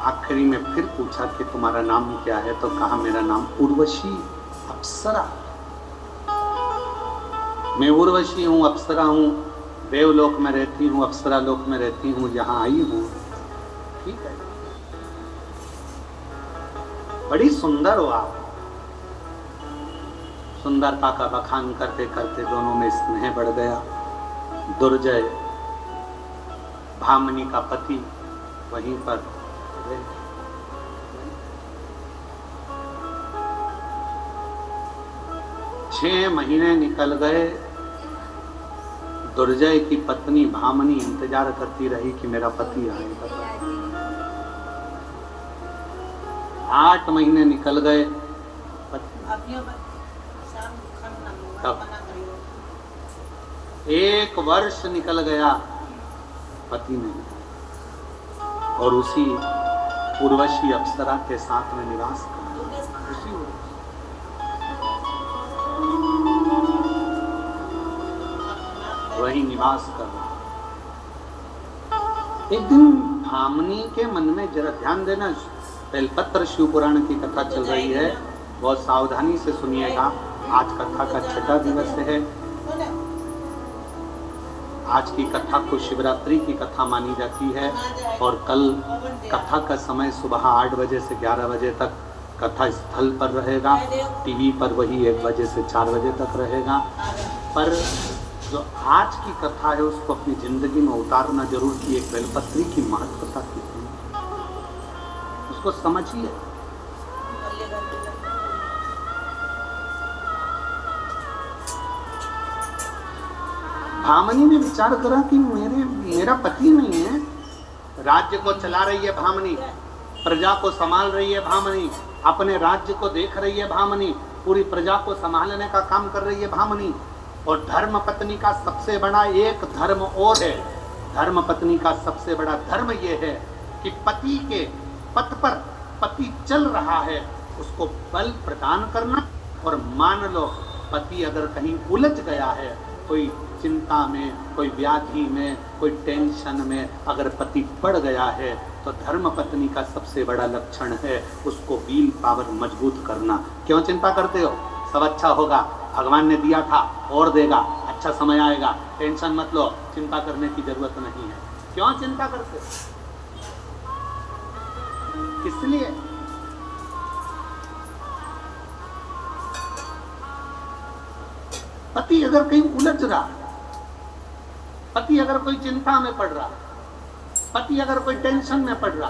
आखिरी में फिर पूछा कि तुम्हारा नाम क्या है? तो कहा मेरा नाम उर्वशी, अप्सरा। मैं उर्वशी हूँ, अप्सरा हूँ, देवलोक में रहती हूँ, अप्सरा लोक में रहती हूँ, यहाँ आई हूँ। ठीक है, बड़ी सुंदर हो आप। सुंदरता का बखान करते करते दोनों में स्नेह बढ़ गया। दुर्जय भामिनी का पति वहीं पर 6 महीने निकल गए। दुर्जय की पत्नी भामनी इंतजार करती रही कि मेरा पति आएगा। 8 महीने निकल गए। तब 1 वर्ष निकल गया, पति नहीं, और उसी उर्वशी अप्सरा के साथ में निवास कर वही निवास कर रहा। एक दिन भामनी के मन में, जरा ध्यान देना, बेलपत्र शिव पुराण की कथा चल रही है, बहुत सावधानी से सुनिएगा। आज कथा का 6वां दिवस है। आज की कथा को शिवरात्रि की कथा मानी जाती है और कल कथा का समय सुबह 8 बजे से 11 बजे तक कथा स्थल पर रहेगा। टीवी पर वही 1 बजे से 4 बजे तक रहेगा। पर जो आज की कथा है उसको अपनी जिंदगी में उतारना जरूर कि एक बेलपत्री की महत्वता कितनी, उसको समझिए। भामनी ने विचार करा कि मेरा पति नहीं है। राज्य को चला रही है भामनी, प्रजा को संभाल रही है भामनी, अपने राज्य को देख रही है भामनी, पूरी प्रजा को संभालने का काम कर रही है भामनी। और धर्म पत्नी का सबसे बड़ा एक धर्म और है। धर्म पत्नी का सबसे बड़ा धर्म यह है कि पति के पथ पर पति चल रहा है उसको बल प्रदान करना। और मान लो पति अगर कहीं उलझ गया है, कोई चिंता में, कोई व्याधि में, कोई टेंशन में अगर पति पड़ गया है, तो धर्म पत्नी का सबसे बड़ा लक्षण है उसको विल पावर मजबूत करना। क्यों चिंता करते हो? सब अच्छा होगा, भगवान ने दिया था और देगा, अच्छा समय आएगा, टेंशन मत लो, चिंता करने की जरूरत नहीं है। क्यों चिंता करते हो? इसलिए पति अगर कहीं उलझ रहा, पति अगर कोई चिंता में पड़ रहा, पति अगर कोई टेंशन में पड़ रहा,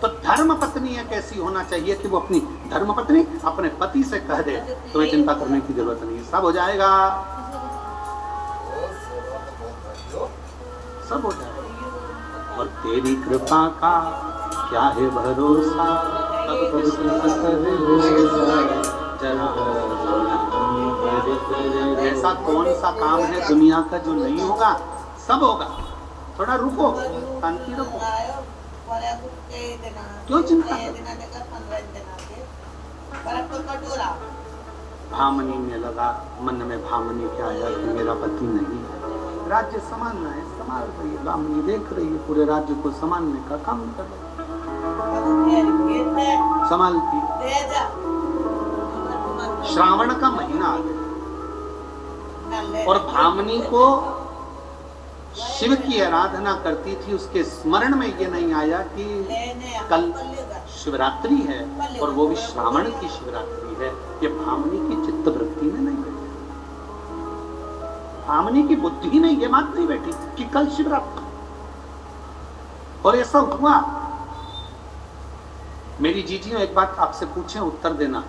तो धर्म पत्नी एक ऐसी होना चाहिए कि वो अपनी धर्म पत्नी अपने पति से कह दे तुम्हें चिंता करने की जरूरत नहीं, सब हो जाएगा, सब हो जाएगा। और तेरी कृपा का क्या है भरोसा, ऐसा कौन सा काम है दुनिया का जो नहीं होगा? सब होगा। थोड़ा रुको, शांति रखो, क्यों चिंता? भामनी में लगा, मन में भामनी क्या आया कि मेरा पति नहीं है, राज्य संभालना है, संभाल रही है, भामनी देख रही है, पूरे राज्य को संभालने का काम कर रही है, संभालती। श्रावण का महीना आ गया और भामनी को शिव की आराधना करती थी, उसके स्मरण में ये नहीं आया कि कल शिवरात्रि है और वो भी श्रावण की शिवरात्रि है। ये भामनी की चित्त वृत्ति में नहीं बैठी, भामनी की बुद्धि में ये बात नहीं बैठी कि कल शिवरात्रि। और ऐसा हुआ। मेरी जीजियों एक बात आपसे पूछें, उत्तर देना।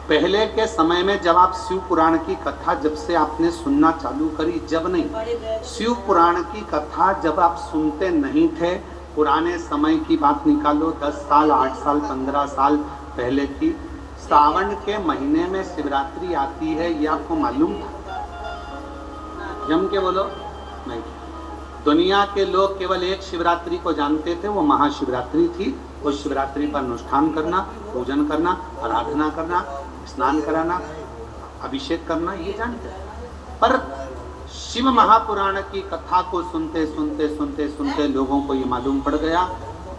पहले के समय में जब आप शिव पुराण की कथा जब से आपने सुनना चालू करी, जब नहीं, शिव पुराण की कथा जब आप सुनते नहीं थे, पुराने समय की बात निकालो, 10 साल, 8 साल, 15 साल पहले की, सावन के महीने में शिवरात्रि आती है, ये आपको मालूम था? जम के बोलो। नहीं। दुनिया के लोग केवल एक शिवरात्रि को जानते थे, वो महाशिवरात्रि थी। उस शिवरात्रि पर अनुष्ठान करना, पूजन करना, आराधना करना, स्नान कराना, अभिषेक करना, ये जानते थे। पर शिव महापुराण की कथा को सुनते सुनते सुनते सुनते लोगों को ये मालूम पड़ गया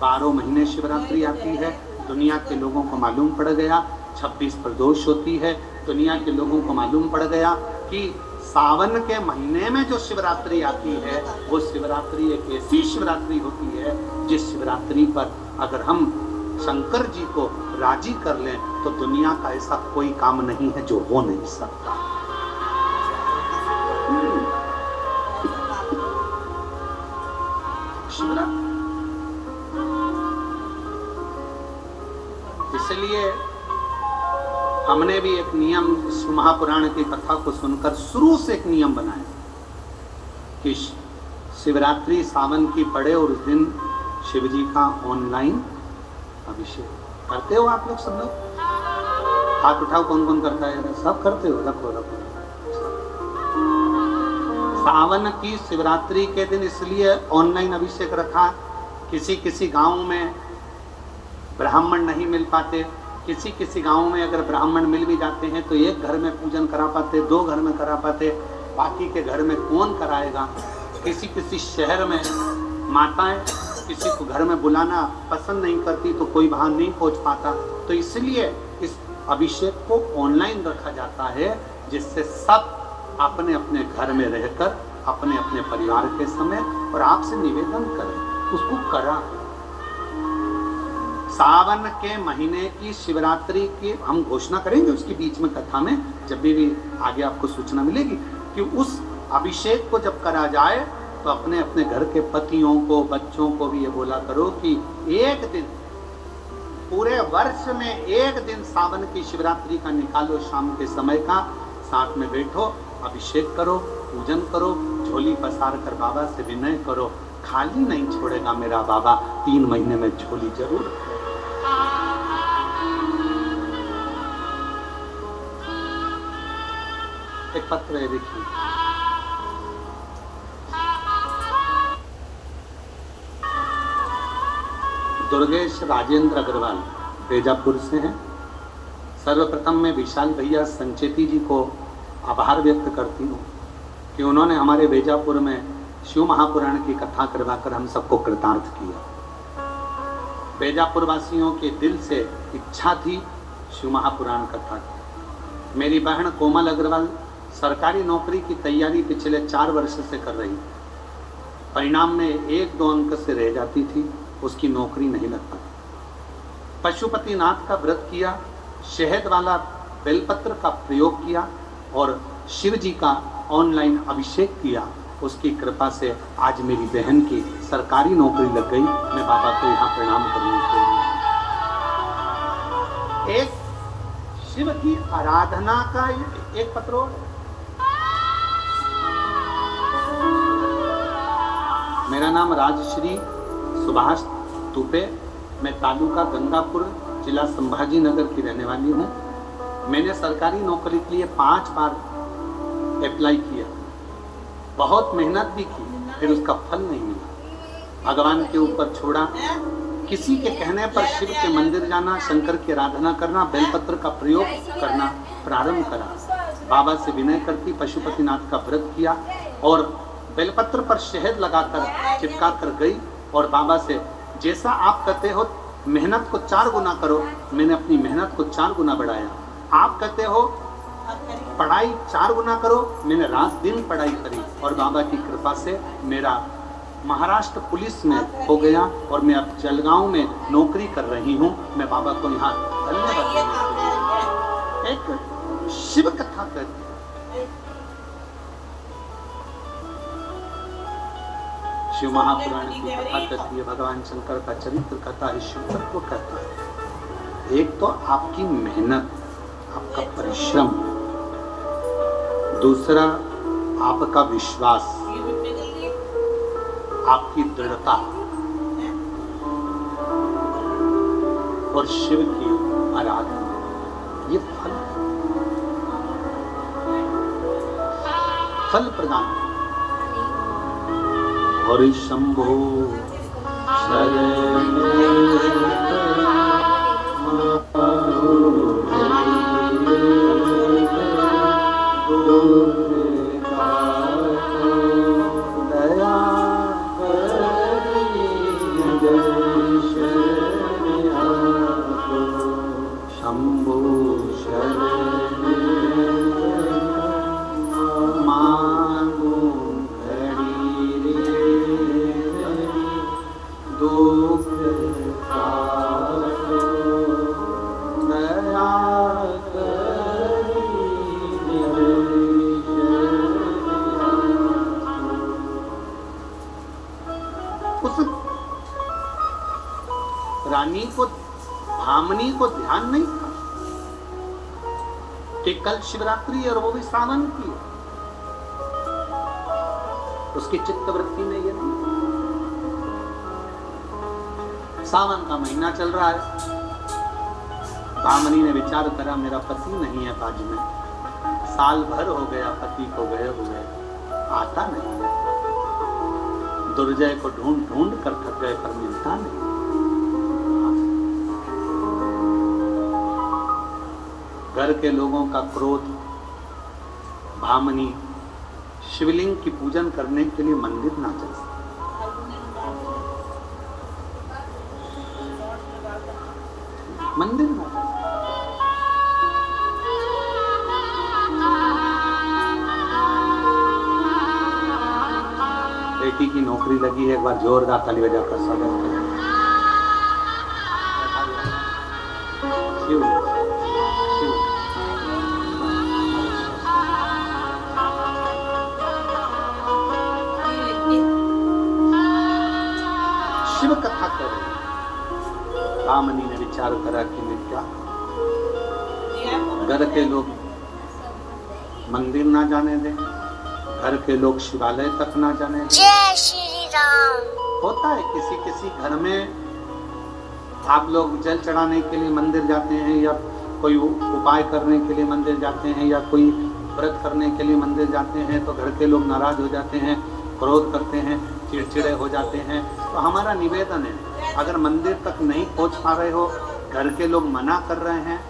12 महीने शिवरात्रि आती है। दुनिया के लोगों को मालूम पड़ गया 26 प्रदोष होती है। दुनिया के लोगों को मालूम पड़ गया कि सावन के महीने में जो शिवरात्रि आती है वो शिवरात्रि एक ऐसी शिवरात्रि होती है जिस शिवरात्रि पर अगर हम शंकर जी को राजी कर लें तो दुनिया का ऐसा कोई काम नहीं है जो हो नहीं सकता। शिवरात्रि इसलिए हमने भी एक नियम इस महापुराण की कथा को सुनकर शुरू से एक नियम बनाया कि शिवरात्रि सावन की पड़े और उस दिन शिव जी का ऑनलाइन अभिषेक करते हो आप लोग सब लोग? हाथ उठाओ, कौन कौन करता है? सब करते हो? रखो रखो। सावन की शिवरात्रि के दिन इसलिए ऑनलाइन अभिषेक रखा, किसी किसी गांव में ब्राह्मण नहीं मिल पाते, किसी किसी गांव में अगर ब्राह्मण मिल भी जाते हैं तो एक घर में पूजन करा पाते, 2 घर में करा पाते, बाकी के घर में कौन कराएगा? किसी किसी शहर में माताएं किसी को घर में बुलाना पसंद नहीं करती तो कोई वहां नहीं पहुंच पाता, तो इसलिए इस अभिषेक को ऑनलाइन रखा जाता है, जिससे सब अपने अपने घर में रहकर अपने अपने परिवार के समय और आपसे निवेदन करें, उसको करा। सावन के महीने की शिवरात्रि की हम घोषणा करेंगे उसकी बीच में कथा में, जब भी आगे आपको सूचना मिलेगी कि उस अभिषेक को जब करा जाए तो अपने अपने घर के पतियों को, बच्चों को भी ये बोला करो कि एक दिन, पूरे वर्ष में एक दिन सावन की शिवरात्रि का निकालो, शाम के समय का, साथ में बैठो, अभिषेक करो, पूजन करो, झोली पसार कर बाबा से विनय करो, खाली नहीं छोड़ेगा मेरा बाबा, 3 महीने में झोली जरूर। एक पत्र है, देखिए, दुर्गेश राजेंद्र अग्रवाल बेजापुर से हैं। सर्वप्रथम मैं विशाल भैया संचेती जी को आभार व्यक्त करती हूँ कि उन्होंने हमारे बेजापुर में शिव महापुराण की कथा करवाकर हम सबको कृतार्थ किया। बेजापुर वासियों के दिल से इच्छा थी शिव महापुराण कथा की। मेरी बहन कोमल अग्रवाल सरकारी नौकरी की तैयारी पिछले 4 वर्ष से कर रही, परिणाम में 1-2 अंक से रह जाती थी, उसकी नौकरी नहीं लग पाती। पशुपतिनाथ का व्रत किया, शहद वाला बेलपत्र का प्रयोग किया और शिव जी का ऑनलाइन अभिषेक किया। उसकी कृपा से आज मेरी बहन की सरकारी नौकरी लग गई। मैं बाबा को यहाँ प्रणाम करने के लिए एक शिव की आराधना का एक पत्र। मेरा नाम राजश्री सुभाष तुपे, मैं तालुका गंगापुर, जिला संभाजी नगर की रहने वाली हूँ। मैंने सरकारी नौकरी के लिए 5 बार अप्लाई किया, बहुत मेहनत भी की, फिर उसका फल नहीं मिला। भगवान के ऊपर छोड़ा। किसी के कहने पर शिव के मंदिर जाना, शंकर की आराधना करना, बेलपत्र का प्रयोग करना प्रारंभ करा। बाबा से विनय करती पशुपतिनाथ का व्रत किया और बेलपत्र पर शहद लगाकर चिपका कर गई और बाबा से जैसा आप कहते हो मेहनत को 4 गुना करो, मैंने अपनी मेहनत को 4 गुना बढ़ाया। आप कहते हो पढ़ाई 4 गुना करो, मैंने रात दिन पढ़ाई करी और बाबा की कृपा से मेरा महाराष्ट्र पुलिस में हो गया और मैं अब जलगांव में नौकरी कर रही हूँ। मैं बाबा को यहाँ धन्यवाद देती हूँ। एक शिव कथा कहती है, शिव महापुराण की कथा कहती है, भगवान शंकर का चरित्र कथा है, शिव तत्व कहता है। एक तो आपकी मेहनत, आपका परिश्रम, दूसरा आपका विश्वास, आपकी दृढ़ता और शिव की आराधना, ये फल प्रदान। हरि शंभो रानी को, भामनी को ध्यान नहीं था कि कल शिवरात्रि और वो भी सावन की, उसकी चित्तवृत्ति में ये नहीं। सावन का महीना चल रहा है, भामनी ने विचार करा मेरा पति नहीं है बाजू में, साल भर हो गया पति को गए हुए, आता नहीं है। दुर्जय को ढूंढ ढूंढ कर थक गए पर मिलता नहीं। घर के लोगों का क्रोध, भामनी शिवलिंग की पूजन करने के लिए मंदिर ना जा सके। मंदिर ना जा सके। बेटी की नौकरी लगी है, एक बार जोरदार ताली बजाकर स्वागत करें। शिव शिव शिव कथा करें। भामनी ने विचार करा कि मैं क्या, घर के लोग मंदिर ना जाने दें, घर के लोग शिवालय तक ना जाने दें। जय श्री राम। होता है किसी किसी घर में आप लोग जल चढ़ाने के लिए मंदिर जाते हैं, या कोई उपाय करने के लिए मंदिर जाते हैं, या कोई व्रत करने के लिए मंदिर जाते हैं, तो घर के लोग नाराज हो जाते हैं, क्रोध करते हैं, चिड़चिड़े हो जाते हैं। तो हमारा निवेदन है, अगर मंदिर तक नहीं पहुंच पा रहे हो, घर के लोग मना कर रहे हैं,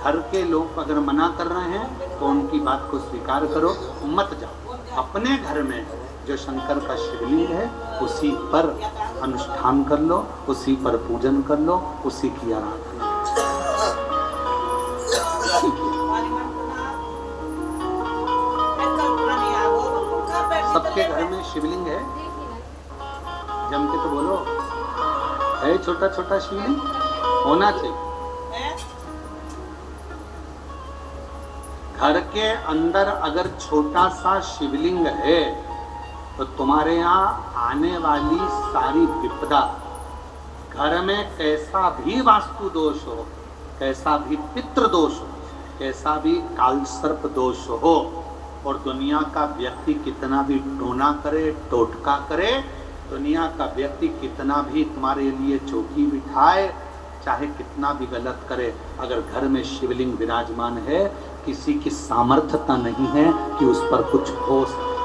घर के लोग अगर मना कर रहे हैं तो उनकी बात को स्वीकार करो, मत जाओ। अपने घर में जो शंकर का शिवलिंग है उसी पर अनुष्ठान कर लो, उसी पर पूजन कर लो, उसी की आराधना। सबके घर में शिवलिंग है, जम के तो बोलो, है छोटा छोटा शिवलिंग होना चाहिए। घर के अंदर अगर छोटा सा शिवलिंग है तो तुम्हारे यहाँ आने वाली सारी विपदा, घर में कैसा भी वास्तु दोष हो, कैसा भी पितृ दोष हो, कैसा भी कालसर्प दोष हो, और दुनिया का व्यक्ति कितना भी टोना करे, टोटका करे, दुनिया का व्यक्ति कितना भी तुम्हारे लिए चौकी बिठाए, चाहे कितना भी गलत करे, अगर घर में शिवलिंग विराजमान है, किसी की सामर्थ्यता नहीं है कि उस पर कुछ हो सके।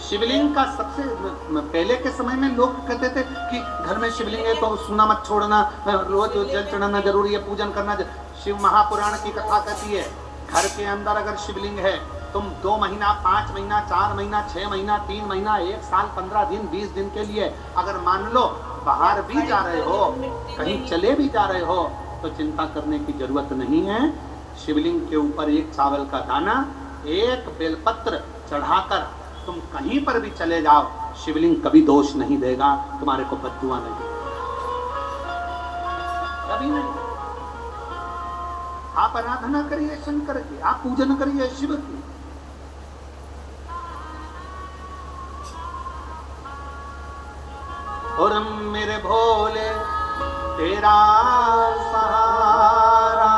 शिवलिंग का सबसे पहले के समय में लोग कहते थे कि घर में शिवलिंग है तो सुना मत छोड़ना, रोज जल चढ़ाना जरूरी है, पूजन करना। शिव महापुराण की कथा कहती है, घर के अंदर अगर शिवलिंग है, तुम 2 महीना, 5 महीना, 4 महीना, 6 महीना, 3 महीना, 1 साल, 15 दिन, 20 दिन के लिए अगर मान लो बाहर भी जा रहे हो, कहीं चले भी जा रहे हो, तो चिंता करने की जरूरत नहीं है। शिवलिंग के ऊपर एक चावल का दाना, एक बेलपत्र चढ़ाकर तुम कहीं पर भी चले जाओ, शिवलिंग कभी दोष नहीं देगा, तुम्हारे को बद्दुआ नहीं देगा, कभी नहीं। आप आराधना करिए शंकर की, आप पूजन करिए शिव की। और मेरे भोले तेरा सहारा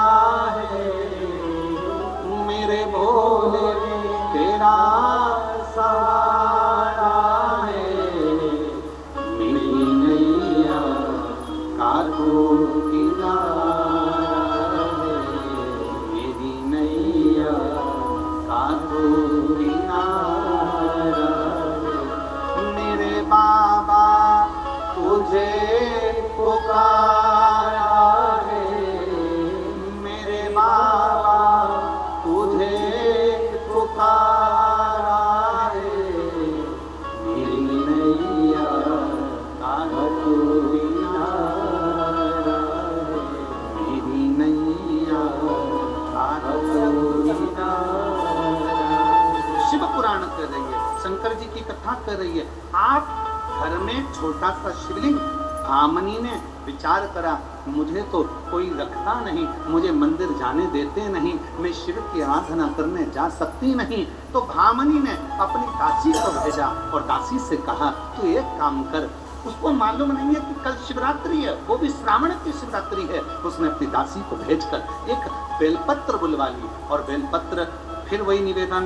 है, मेरे भोले तेरा सहारा है, मेरी नैया का तू किनारा है, मेरी नैया का तू किनारा है, मेरे बाबा तुझे पुकारा है, मेरे बाबा तुझे पुकारा है, मेरी नैया का तू किनारा है, मेरी नैया का तू किनारा। शिव पुराण कर रही है, शंकर जी की कथा कर रही है। आप घर में छोटा सा शिवलिंग, भामनी ने विचार करा, मुझे तो कोई रखता नहीं, मुझे मंदिर जाने देते नहीं, मैं शिव की आराधना करने जा सकती नहीं। तो भामनी ने अपनी दासी को भेजा और दासी से कहा, तू एक काम कर, उसको मालूम नहीं है कि कल शिवरात्रि है, वो भी श्रावण की शिवरात्रि है। उसने अपनी दासी को भेजकर एक बेलपत्र बुलवा ली और बेलपत्र, फिर वही निवेदन,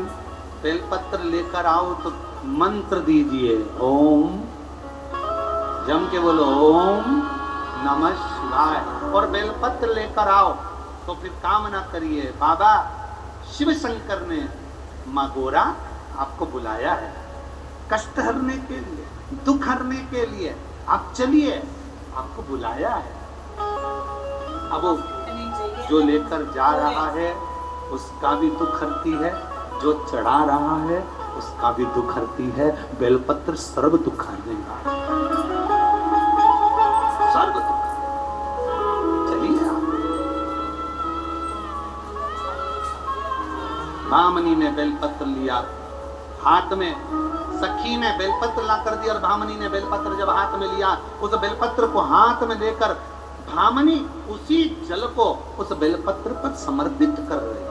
बेलपत्र लेकर आओ तो मंत्र दीजिए, ओम, जम के बोलो ओम नमः शिवाय, और बेलपत्र लेकर आओ तो फिर कामना करिए, बाबा शिव शंकर ने माँ गोरा आपको बुलाया है कष्ट हरने के लिए, दुख हरने के लिए, आप चलिए, आपको बुलाया है। अब वो जो लेकर जा रहा है उसका भी दुख हरती है, जो चढ़ा रहा है उसका भी दुख हरती है। बेलपत्र सर्व दुख हर देगा, सर्व दुख। चलिए आप। भामनी ने बेलपत्र लिया हाथ में, सखी ने बेलपत्र ला कर दिया और भामनी ने बेलपत्र जब हाथ में लिया, उस बेलपत्र को हाथ में लेकर भामनी उसी जल को उस बेलपत्र पर समर्पित कर रही।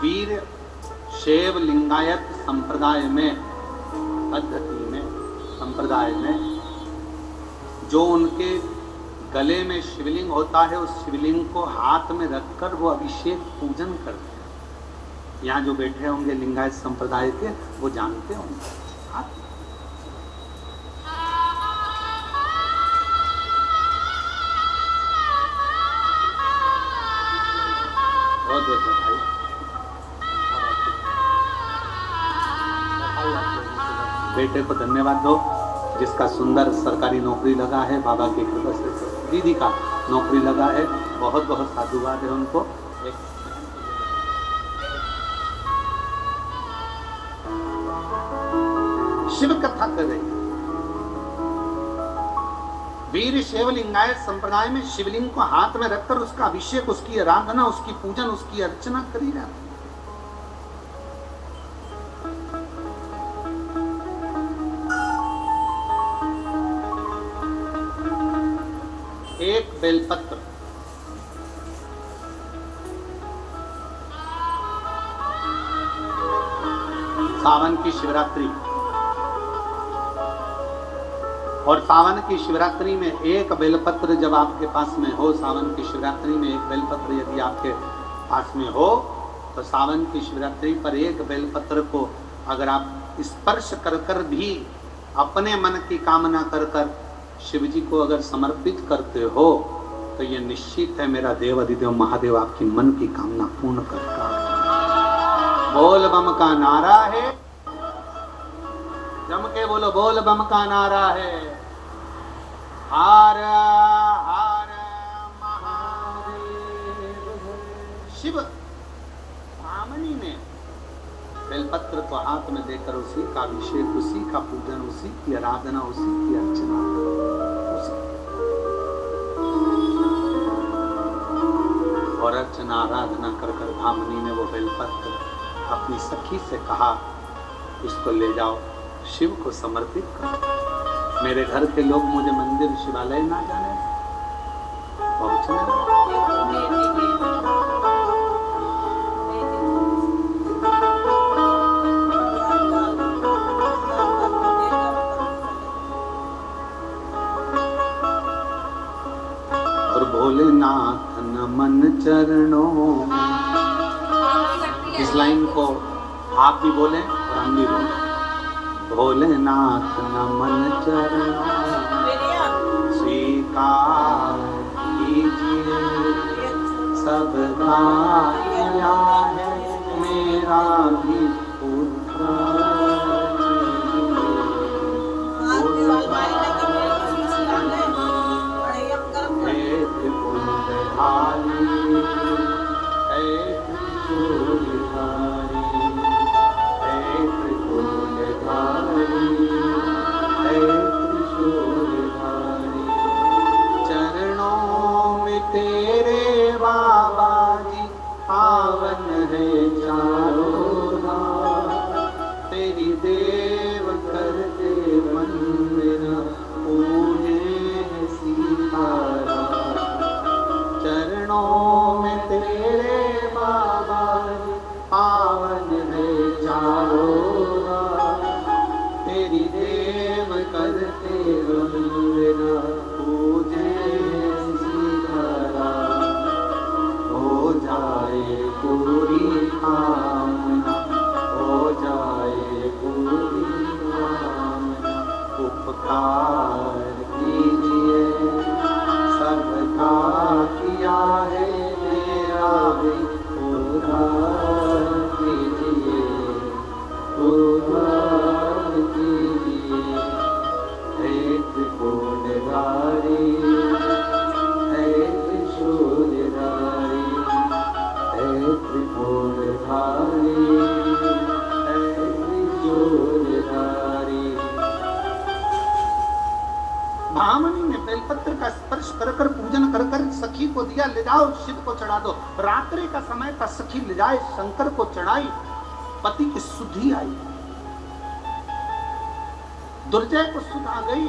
वीर शैव लिंगायत संप्रदाय में, पद्धति में, संप्रदाय में जो उनके गले में शिवलिंग होता है, उस शिवलिंग को हाथ में रखकर वो अभिषेक पूजन करते हैं। यहाँ जो बैठे होंगे लिंगायत संप्रदाय के, वो जानते होंगे। हाथ में बहुत बहुत भाई, बेटे को धन्यवाद दो जिसका सुंदर सरकारी नौकरी लगा है, बाबा की कृपा से दीदी का नौकरी लगा है, बहुत बहुत साधुवाद है उनको। शिव कथा कर रही, वीर शैव लिंगायत संप्रदाय में शिवलिंग को हाथ में रखकर उसका अभिषेक, उसकी आराधना, उसकी पूजन, उसकी अर्चना करी जाती। एक बेलपत्र सावन की शिवरात्रि, और सावन की शिवरात्रि में एक बेलपत्र जब आपके पास में हो, सावन की शिवरात्रि में एक बेलपत्र यदि आपके पास में हो, तो सावन की शिवरात्रि पर एक बेलपत्र को अगर आप स्पर्श कर कर भी अपने मन की कामना कर कर शिव जी को अगर समर्पित करते हो, तो ये निश्चित है मेरा देव अधिदेव महादेव आपकी मन की कामना पूर्ण करता है। बोल बम का नारा है, जम के बोलो, बोल बम का नारा है। हर हर महादेव। शिव भामनी ने बेलपत्र को हाथ में देकर उसी का अभिषेक, उसी का पूजन, उसी की आराधना, उसी की अर्चना, और अर्चना आराधना कर कर भामनी ने वो बेलपत्र अपनी सखी से कहा, इसको ले जाओ, शिव को समर्पित करो। मेरे घर के लोग मुझे मंदिर शिवालय ना जाने, पहुंचने भोलेनाथ नमन चरणों। इस लाइन को आप भी बोलें और हम भी बोलें। भोलेनाथ नमन चरणों स्वीकार कीजिए, सबका किया है मेरा भी पुत्र। चरणों में तेरे बाबा जी पावन है चारों धाम। उपकार कीजिए, सबका किया है मेरा भी उद्धार कीजिए, उद्धार कीजिए। हे त्रिपुरधारी, हे त्रिशूलधारी, हे त्रिपुरधारी, हे त्रिशूलधारी। भामनी ने बेलपत्र का स्पर्श कर कर पूजन कर कर सखी को दिया, ले जाओ शिव को चढ़ा दो। रात्रि का समय था, सखी ले जाए शंकर को चढ़ाई, पति की सुधि आई, दुर्जय को सुध आ गई।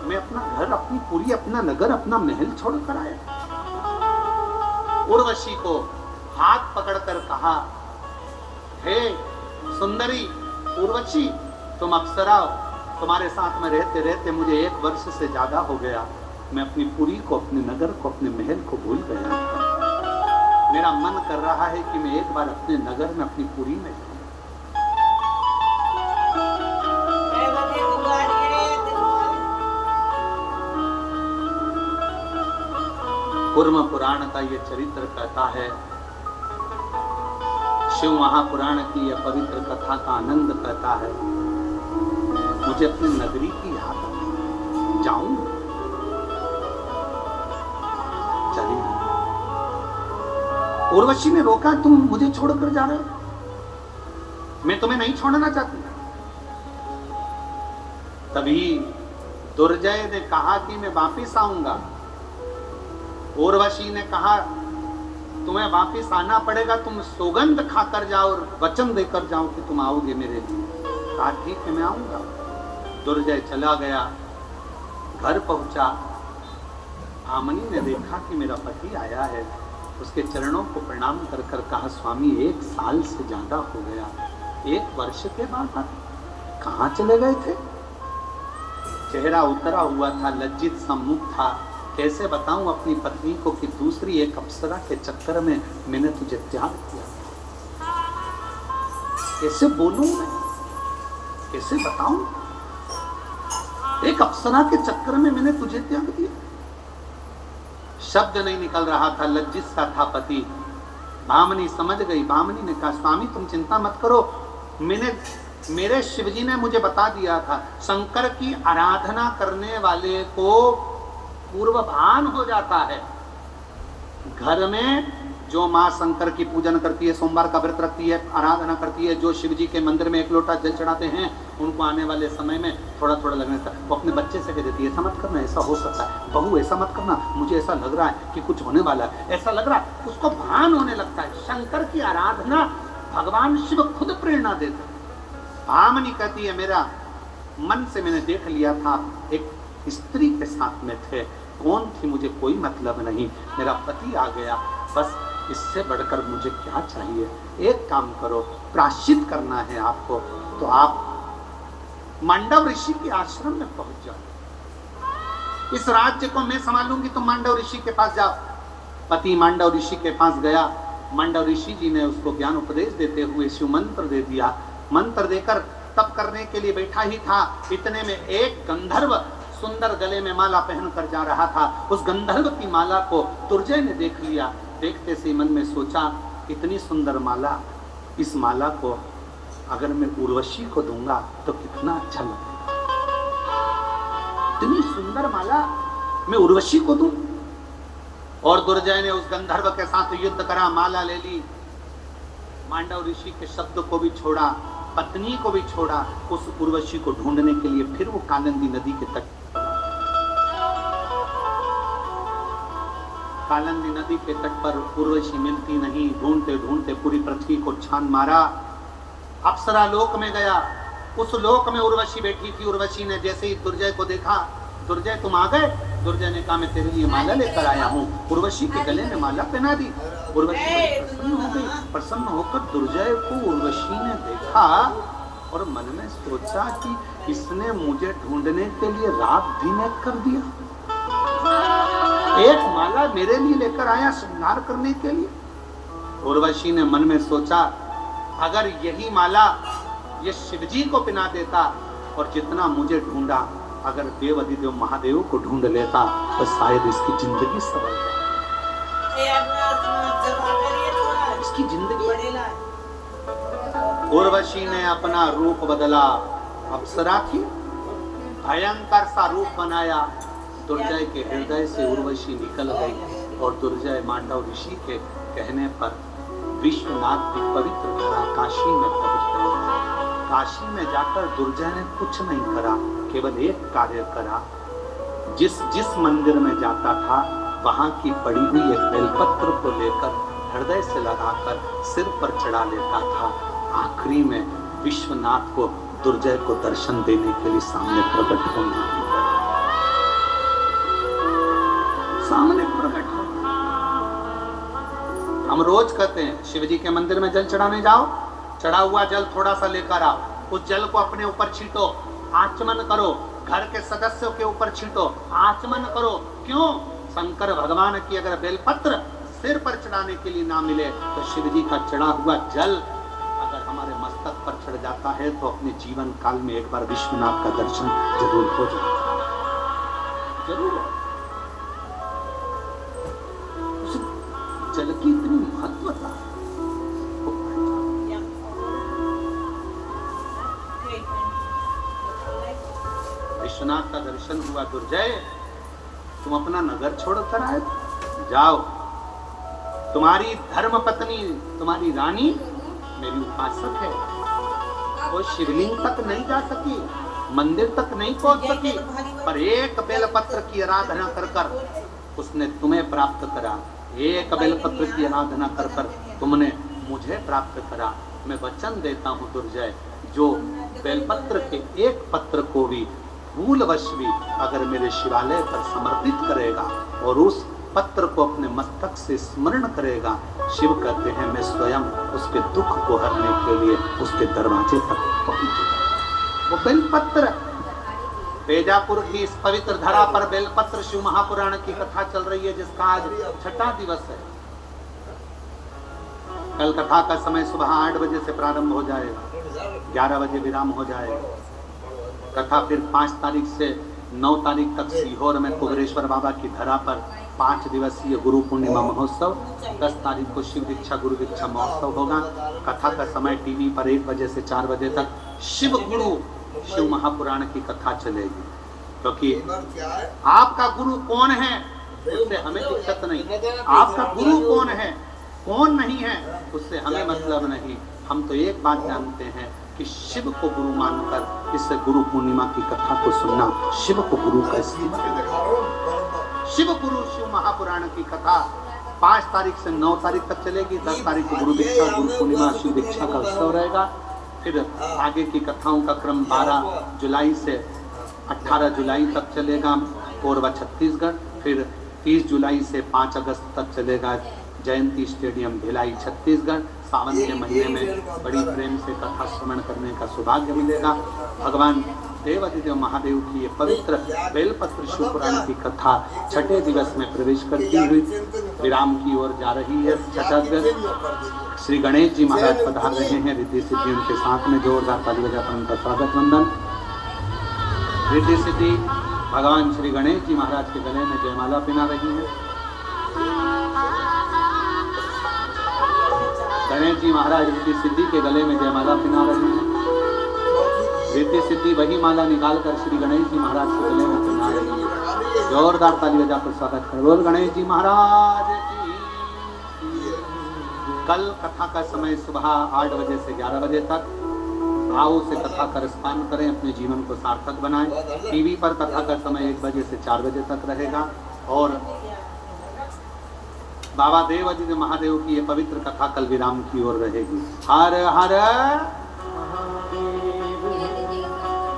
मैं अपना घर, अपनी पूरी, अपना नगर, अपना महल छोड़ कर आया। उर्वशी को हाथ पकड़कर कहा, हे सुंदरी उर्वशी, तुम अप्सरा हो, तुम्हारे साथ में रहते रहते मुझे 1 वर्ष से ज्यादा हो गया। मैं अपनी पुरी को, अपने नगर को, अपने महल को भूल गया। मेरा मन कर रहा है कि मैं एक बार अपने नगर में, अपनी पुरी में जाऊं। कूर्म पुराण का ये चरित्र कहता है, शिव महापुराण की यह पवित्र कथा का आनंद कहता है, मुझे अपनी नगरी की याद आती, जाऊं चलिए। उर्वशी ने रोका, तुम मुझे छोड़कर जा रहे हो? मैं तुम्हें नहीं छोड़ना चाहती। तभी दुर्जय ने कहा कि मैं वापिस आऊंगा। उर्वशी ने कहा, तुम्हें वापिस आना पड़ेगा, तुम सौगंध खाकर जाओ और वचन देकर जाओ कि तुम आओगे मेरे लिए। कहा ठीक है, मैं आऊंगा। दुर्जय चला गया, घर पहुंचा। भामनी ने देखा कि मेरा पति आया है, उसके चरणों को प्रणाम कर कर कहा, स्वामी 1 साल से ज्यादा हो गया, 1 वर्ष के बाद कहाँ चले गए थे? चेहरा उतरा हुआ था, लज्जित सम्मुख था। कैसे बताऊं अपनी पत्नी को कि दूसरी एक अप्सरा के चक्कर में मैंने तुझे त्याग किया? कैसे बोलूं मैं, कैसे बताऊं? एक अप्सरा के चक्कर में मैंने तुझे त्याग दिया। शब्द नहीं निकल रहा था, लज्जित सा था पति। भामनी समझ गई। भामनी ने कहा, स्वामी तुम चिंता मत करो, मेरे शिवजी ने मुझे बता दिया था, शंकर की आराधना करने वाले को पूर्व भान हो जाता है। घर में जो माँ शंकर की पूजन करती है, सोमवार का व्रत रखती है, आराधना करती है, जो शिव जी के मंदिर में 1 लोटा जल चढ़ाते हैं, उनको आने वाले समय में थोड़ा थोड़ा लगने लगता है। वो अपने बच्चे से कह देती है, ऐसा मत करना, ऐसा हो सकता है, बहू ऐसा मत करना, मुझे ऐसा लग रहा है कि कुछ होने वाला है, ऐसा लग रहा है। उसको भान होने लगता है। शंकर की आराधना भगवान शिव खुद प्रेरणा देते। भामनी कहती है, मेरा मन से मैंने देख लिया था, एक स्त्री के साथ में थे, कौन थी मुझे कोई मतलब नहीं, मेरा पति आ गया, बस इससे बढ़कर मुझे क्या चाहिए? एक काम करो, प्रायश्चित करना है आपको, तो आप मांडव ऋषि के आश्रम में पहुंच जाओ। इस राज्य को मैं संभालूंगी, तुम मांडव ऋषि के पास जाओ। पति मांडव ऋषि के पास गया। मांडव ऋषि जी ने उसको ज्ञान उपदेश देते हुए शिव मंत्र दे दिया। मंत्र देकर तप करने के लिए बैठा ही था, इतने में एक गंधर्व सुंदर गले में माला पहन कर जा रहा था। उस गंधर्व की माला को दुर्जय ने देख लिया। देखते से मन में सोचा, इतनी सुंदर माला, इस माला को अगर मैं उर्वशी को दूंगा तो कितना अच्छा लगेगा। इतनी सुंदर माला मैं उर्वशी को दूं? और दुर्जय ने उस गंधर्व के साथ युद्ध करा, माला ले ली। मांडव ऋषि के शब्द को भी छोड़ा, पत्नी को भी छोड़ा। उस उर्वशी को ढूंढने के लिए फिर वो कालिंदी नदी के तट, कालिंदी नदी के तट पर उर्वशी मिलती नहीं। ढूंढते ढूंढते पूरी पृथ्वी को छान मारा। अप्सरा लोक में गया, उस लोक में उर्वशी बैठी थी। उर्वशी ने जैसे ही दुर्जय को देखा, दुर्जय तुम आ गए? दुर्जय ने कहा, मैं तेरे लिए माला लेकर आया हूँ। उर्वशी के गले में माला पहना दी। उर्वशी प्रसन्न हो गई। प्रसन्न होकर दुर्जय को उर्वशी ने देखा और मन में सोचा कि इसने मुझे ढूंढने के लिए रात दिन एक कर दिया। एक माला मेरे लिए लेकर आया श्रृंगार करने के लिए। उर्वशी ने मन में सोचा, अगर यही माला ये शिवजी को पहना देता और जितना मुझे ढूंढा, अगर देव अधिदेव महादेव को ढूंढ लेता तो शायद इसकी जिंदगी सफल है। इसकी जिंदगी उर्वशी ने अपना रूप बदला, अप्सरा थी, भयंकर सा रूप बनाया। दुर्जय के हृदय से उर्वशी निकल गई और दुर्जय मांडव ऋषि के कहने पर विश्वनाथ की पवित्र धरा काशी में पहुंच गए। काशी में जाकर दुर्जय ने कुछ नहीं करा, केवल एक कार्य करा। जिस मंदिर में जाता था वहां की पड़ी हुई एक बेलपत्र को लेकर हृदय से लगाकर सिर पर चढ़ा लेता था। आखिरी में विश्वनाथ को दुर्जय को दर्शन देने के लिए सामने प्रकट होना, सामने प्रकट होना। हम रोज कहते हैं शिव जी के मंदिर में जल चढ़ाने जाओ, चढ़ा हुआ जल थोड़ा सा लेकर आओ, उस जल को अपने ऊपर छींटो, आचमन करो, घर के सदस्यों के ऊपर छींटो, आचमन करो। क्यों? शंकर भगवान की अगर बेलपत्र सिर पर चढ़ाने के लिए ना मिले तो शिव जी का चढ़ा हुआ जल अगर हमारे मस्तक पर चढ़ जाता है तो अपने जीवन काल में एक बार विश्वनाथ का दर्शन जरूर हो जाता है, जरूर। उस जल की इतनी महत्वता विश्वनाथ का दर्शन हुआ। दुर्जय, तुम अपना नगर छोड़कर आए, जाओ। तुम्हारी धर्म पत्नी, तुम्हारी रानी मेरी उपासक है, वो शिवलिंग तक नहीं जा सकी, मंदिर तक नहीं पहुंच सकी, पर एक बेलपत्र की आराधना कर कर उसने तुम्हें प्राप्त करा। एक बेलपत्र की आराधना कर कर तुमने मुझे प्राप्त करा। मैं वचन देता हूँ दुर्जय, जो बेलपत्र के एक पत्र को भी भूलवश भी अगर मेरे शिवालय पर समर्पित करेगा और उस पत्र को अपने मस्तक से स्मरण करेगा, शिव कहते हैं मैं स्वयं उसके दुख को हरने के लिए उसके दरवाजे तक पहुंचूंगा। वो बेलपत्र, बेजापुर की इस पवित्र धरा पर बेलपत्र शिव महापुराण की कथा चल रही है, जिसका आज 6वां दिवस है। कल कथा का समय सुबह 8 बजे से प्रारंभ हो जाएगा, 11 बजे विराम हो जाएगा। कथा फिर 5 तारीख से 9 तारीख तक सीहोर में कुबेरेश्वर बाबा की धरा पर 5 दिवसीय गुरु पूर्णिमा महोत्सव, 10 तारीख को शिव दीक्षा गुरु दीक्षा महोत्सव होगा। कथा का समय टीवी पर 1 बजे से 4 बजे तक शिव गुरु शिव महापुराण की कथा चलेगी। क्योंकि आपका गुरु कौन है उससे हमें दिक्कत नहीं, आपका गुरु कौन है कौन नहीं है उससे हमें मतलब नहीं। हम तो एक बात जानते हैं कि शिव को गुरु मानकर इस गुरु पूर्णिमा की कथा को सुनना, शिव को गुरु कैसे, शिव गुरु शिव महापुराण की कथा 5 तारीख से 9 तारीख तक चलेगी। 10 तारीख को गुरु दीक्षा गुरु पूर्णिमा शिव दीक्षा का उत्सव रहेगा। फिर आगे की कथाओं का क्रम 12 जुलाई से 18 जुलाई तक चलेगा कोरबा छत्तीसगढ़। फिर 30 जुलाई से 5 अगस्त तक चलेगा जयंती स्टेडियम भिलाई छत्तीसगढ़। सावन के महीने में बड़ी प्रेम से कथा श्रवण करने का सौभाग्य मिलेगा। भगवान देव अधिदेव महादेव की ये पवित्र बेलपत्र शिव पुराण की कथा 6ठे दिवस में प्रवेश करती हुई विराम की ओर जा रही है। 6ठा दिवस श्री गणेश जी महाराज पधार रहे हैं। रिद्धि सिद्धि उनके साथ में जोरदार ताली बजाकर उनका स्वागत वंदन। रिद्धि सिद्धि भगवान श्री गणेश जी महाराज के गले में जयमाला पहना रही है। गणेश जी महाराज रिद्धि सिद्धि के गले में जयमाला पहना रहे हैं। रिद्धि सिद्धि वही माला निकालकर श्री गणेश जी महाराज के गले में पहना रही है। जोरदार ताली बजाकर स्वागत करें। बोल गणेश जी महाराज की। कल कथा का समय सुबह 8 बजे से 11 बजे तक। भाव से कथा का रसपान करें, अपने जीवन को सार्थक बनाएं। टीवी पर कथा का समय 1 बजे से 4 बजे तक रहेगा और बाबा देव अधिदेव महादेव की ये पवित्र कथा कल विराम की ओर रहेगी। हर हर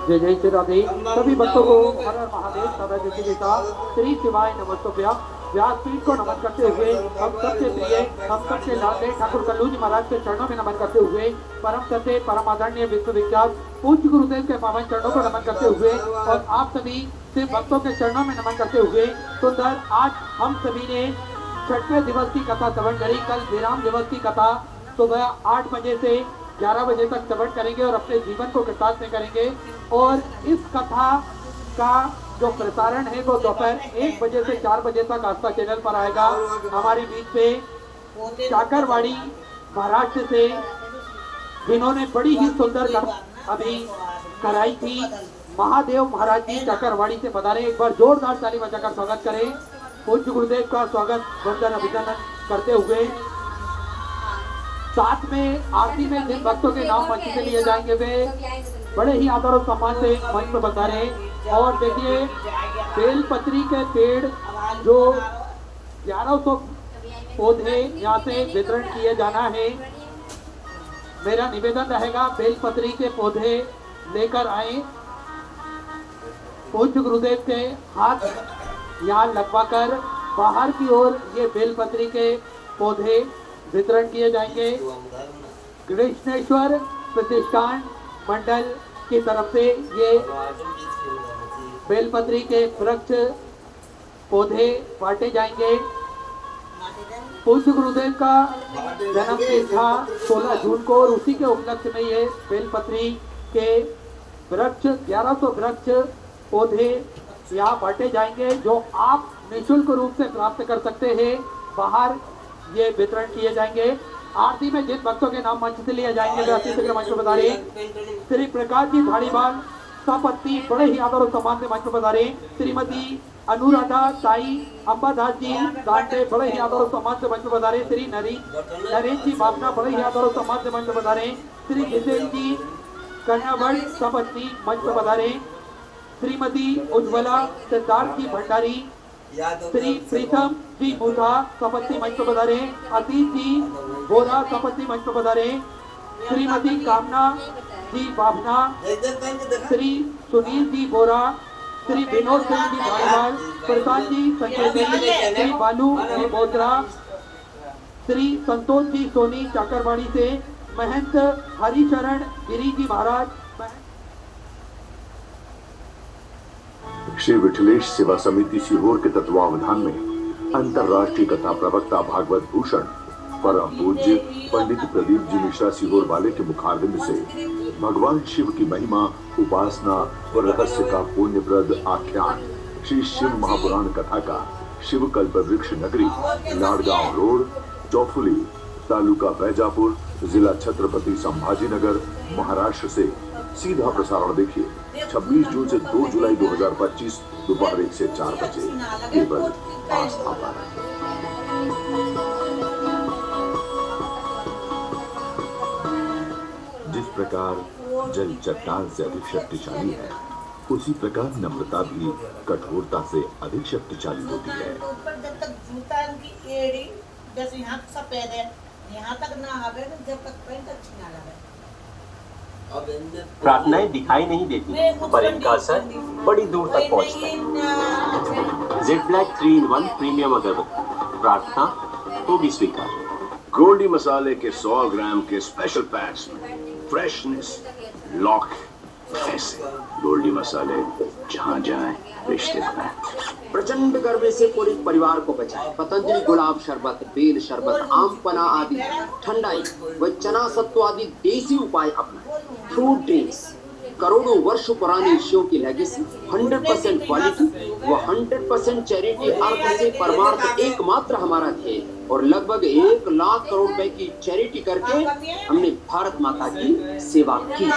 जय जय श्री राधे। सभी भक्तों को हर हर महादेव सदा जय देता श्री शिवाय नमस्तोभ्या। व्यासपीठ को नमन करते हुए हम सबसे प्रिय, हम सबसे लाडले ठाकुर कल्लू जी महाराज के चरणों में नमन करते हुए परम सत्य परम आदरणीय विश्वविख्यात पूज्य गुरुदेव के पावन चरणों को नमन करते हुए और आप सभी से भक्तों के चरणों में नमन करते हुए सुंदर आज हम सभी ने 6ठे दिवस की कथा श्रवण करी। कल विराम दिवस की कथा सुबह 8 बजे से 11 बजे तक श्रवण करेंगे और अपने जीवन को कृतार्थ करेंगे। और इस कथा का जो प्रसारण है वो दोपहर 1 बजे से 4 बजे तक आस्था चैनल पर आएगा। हमारे बीच में चाकरवाड़ी महाराष्ट्र से जिन्होंने बड़ी ही सुंदर अभी कराई थी, महादेव महाराज जी चाकरवाड़ी से पधारे। एक बार जोरदार ताली बजाकर स्वागत करें। पूज्य गुरुदेव का स्वागत वंदन अभिनंदन करते हुए साथ में आरती में जिन भक्तों के नाम मंच से लिए जाएंगे वे बड़े ही आदर और सम्मान से मंच पर पधारे। और देखिए बेलपत्री के पेड़ जो 1100 पौधे यहाँ से वितरण किए जाना है। मेरा निवेदन रहेगा बेलपत्री के पौधे लेकर आए। पूज्य गुरुदेव के हाथ यहाँ लगवाकर बाहर की ओर ये बेलपत्री के पौधे वितरण किए जाएंगे। कृष्णेश्वर प्रतिष्ठान मंडल की तरफ से ये बेलपत्री के वृक्ष पौधे बांटे जाएंगे। पूज्य गुरुदेव का जन्मदिन था 16 जून को और उसी के उपलक्ष्य में ये बेलपत्री के वृक्ष 1100 वृक्ष पौधे यहाँ बांटे जाएंगे जो आप निःशुल्क रूप से प्राप्त कर सकते हैं। बाहर ये वितरण किए जाएंगे। आरती में जिन भक्तों के नाम मंच से लिए जाएंगे वे अति शीघ्र मंच पर पधारे। श्री प्रकाश जी धारीवाल सपत्नी बड़े ही आदर और सम्मान से मंच पर पधारे। श्रीमती अनुराधा साई अंबादास जी दांटे बड़े ही आदर और सम्मान से मंच पर पधारे। श्री नरेश जी बापना बड़े ही आदर और सम्मान से मंच पर पधारे। श्री जितेंद्र जी कर्णावड़ सपत्नी मंच पर पधारे। श्रीमती उज्ज्वला सिद्धार्थ जी भंडारी, श्री प्रीतम जी मूधा सपत्नी मंच पर पधारे। अतीत जी बोरा सपत्नी मंच पर पधारे। श्रीमती कामना जी बाभना, श्री सुनील जी बोरा, श्री विनोद सिंह जी धारीवाल, प्रसाद जी संकेती, श्री बालू जी बोत्रा, श्री संतोष जी सोनी चाकरवाड़ी से, महंत हरिचरण गिरी जी महाराज। श्री विठलेश सेवा समिति सीहोर के तत्वावधान में अंतर्राष्ट्रीय कथा प्रवक्ता भागवत भूषण परम पूज्य पंडित प्रदीप जी मिश्रा सीहोर वाले के मुखारविंद से भगवान शिव की महिमा, उपासना और रहस्य का पुण्यप्रद आख्यान श्री शिव महापुराण कथा का शिव कल्प वृक्ष नगरी लाडगांव रोड, चौफुली, तालुका बैजापुर, जिला छत्रपति संभाजीनगर, महाराष्ट्र से सीधा प्रसारण देखिए 26 जून से 2 जुलाई 2025 दोपहर 1 से 4 बजे केवल आस्था पर। जिस प्रकार जल चट्टान से अधिक शक्तिशाली है, उसी प्रकार नम्रता भी कठोरता से अधिक शक्तिशाली होती है। ऊपर जब तक जूता उनकी एड़ी जैसे यहाँ सफेद है, यहाँ तक ना आवे जब तक पैंट अच्छी ना लगे। प्रार्थनाएं दिखाई नहीं देती पर इनका असर बड़ी दूर तक पहुंचता है। जेड ब्लैक 3-in-1 प्रीमियम अगरबत्ती, प्रार्थना होगी स्वीकार। गोल्डी मसाले के 100 ग्राम के स्पेशल पैक्स में फ्रेशनेस लॉक ऐसे गोल्डी मसाले जहाँ जाए रिश्ते बनाए। प्रचंड गर्मी से पूरे परिवार को बचाए। पतंजलि गुलाब शरबत, बेल शरबत, आम पना आदि ठंडाई व चना सत्व आदि देसी उपाय अपनाए। फ्रूट ड्रिंक्स करोड़ों वर्ष पुरानी शिव की लेगेसी, 100% क्वालिटी व 100% चैरिटी अर्थ से परमार्थ एकमात्र हमारा ध्येय और लगभग 1 लाख करोड़ रुपए की चैरिटी करके हमने भारत माता की सेवा की।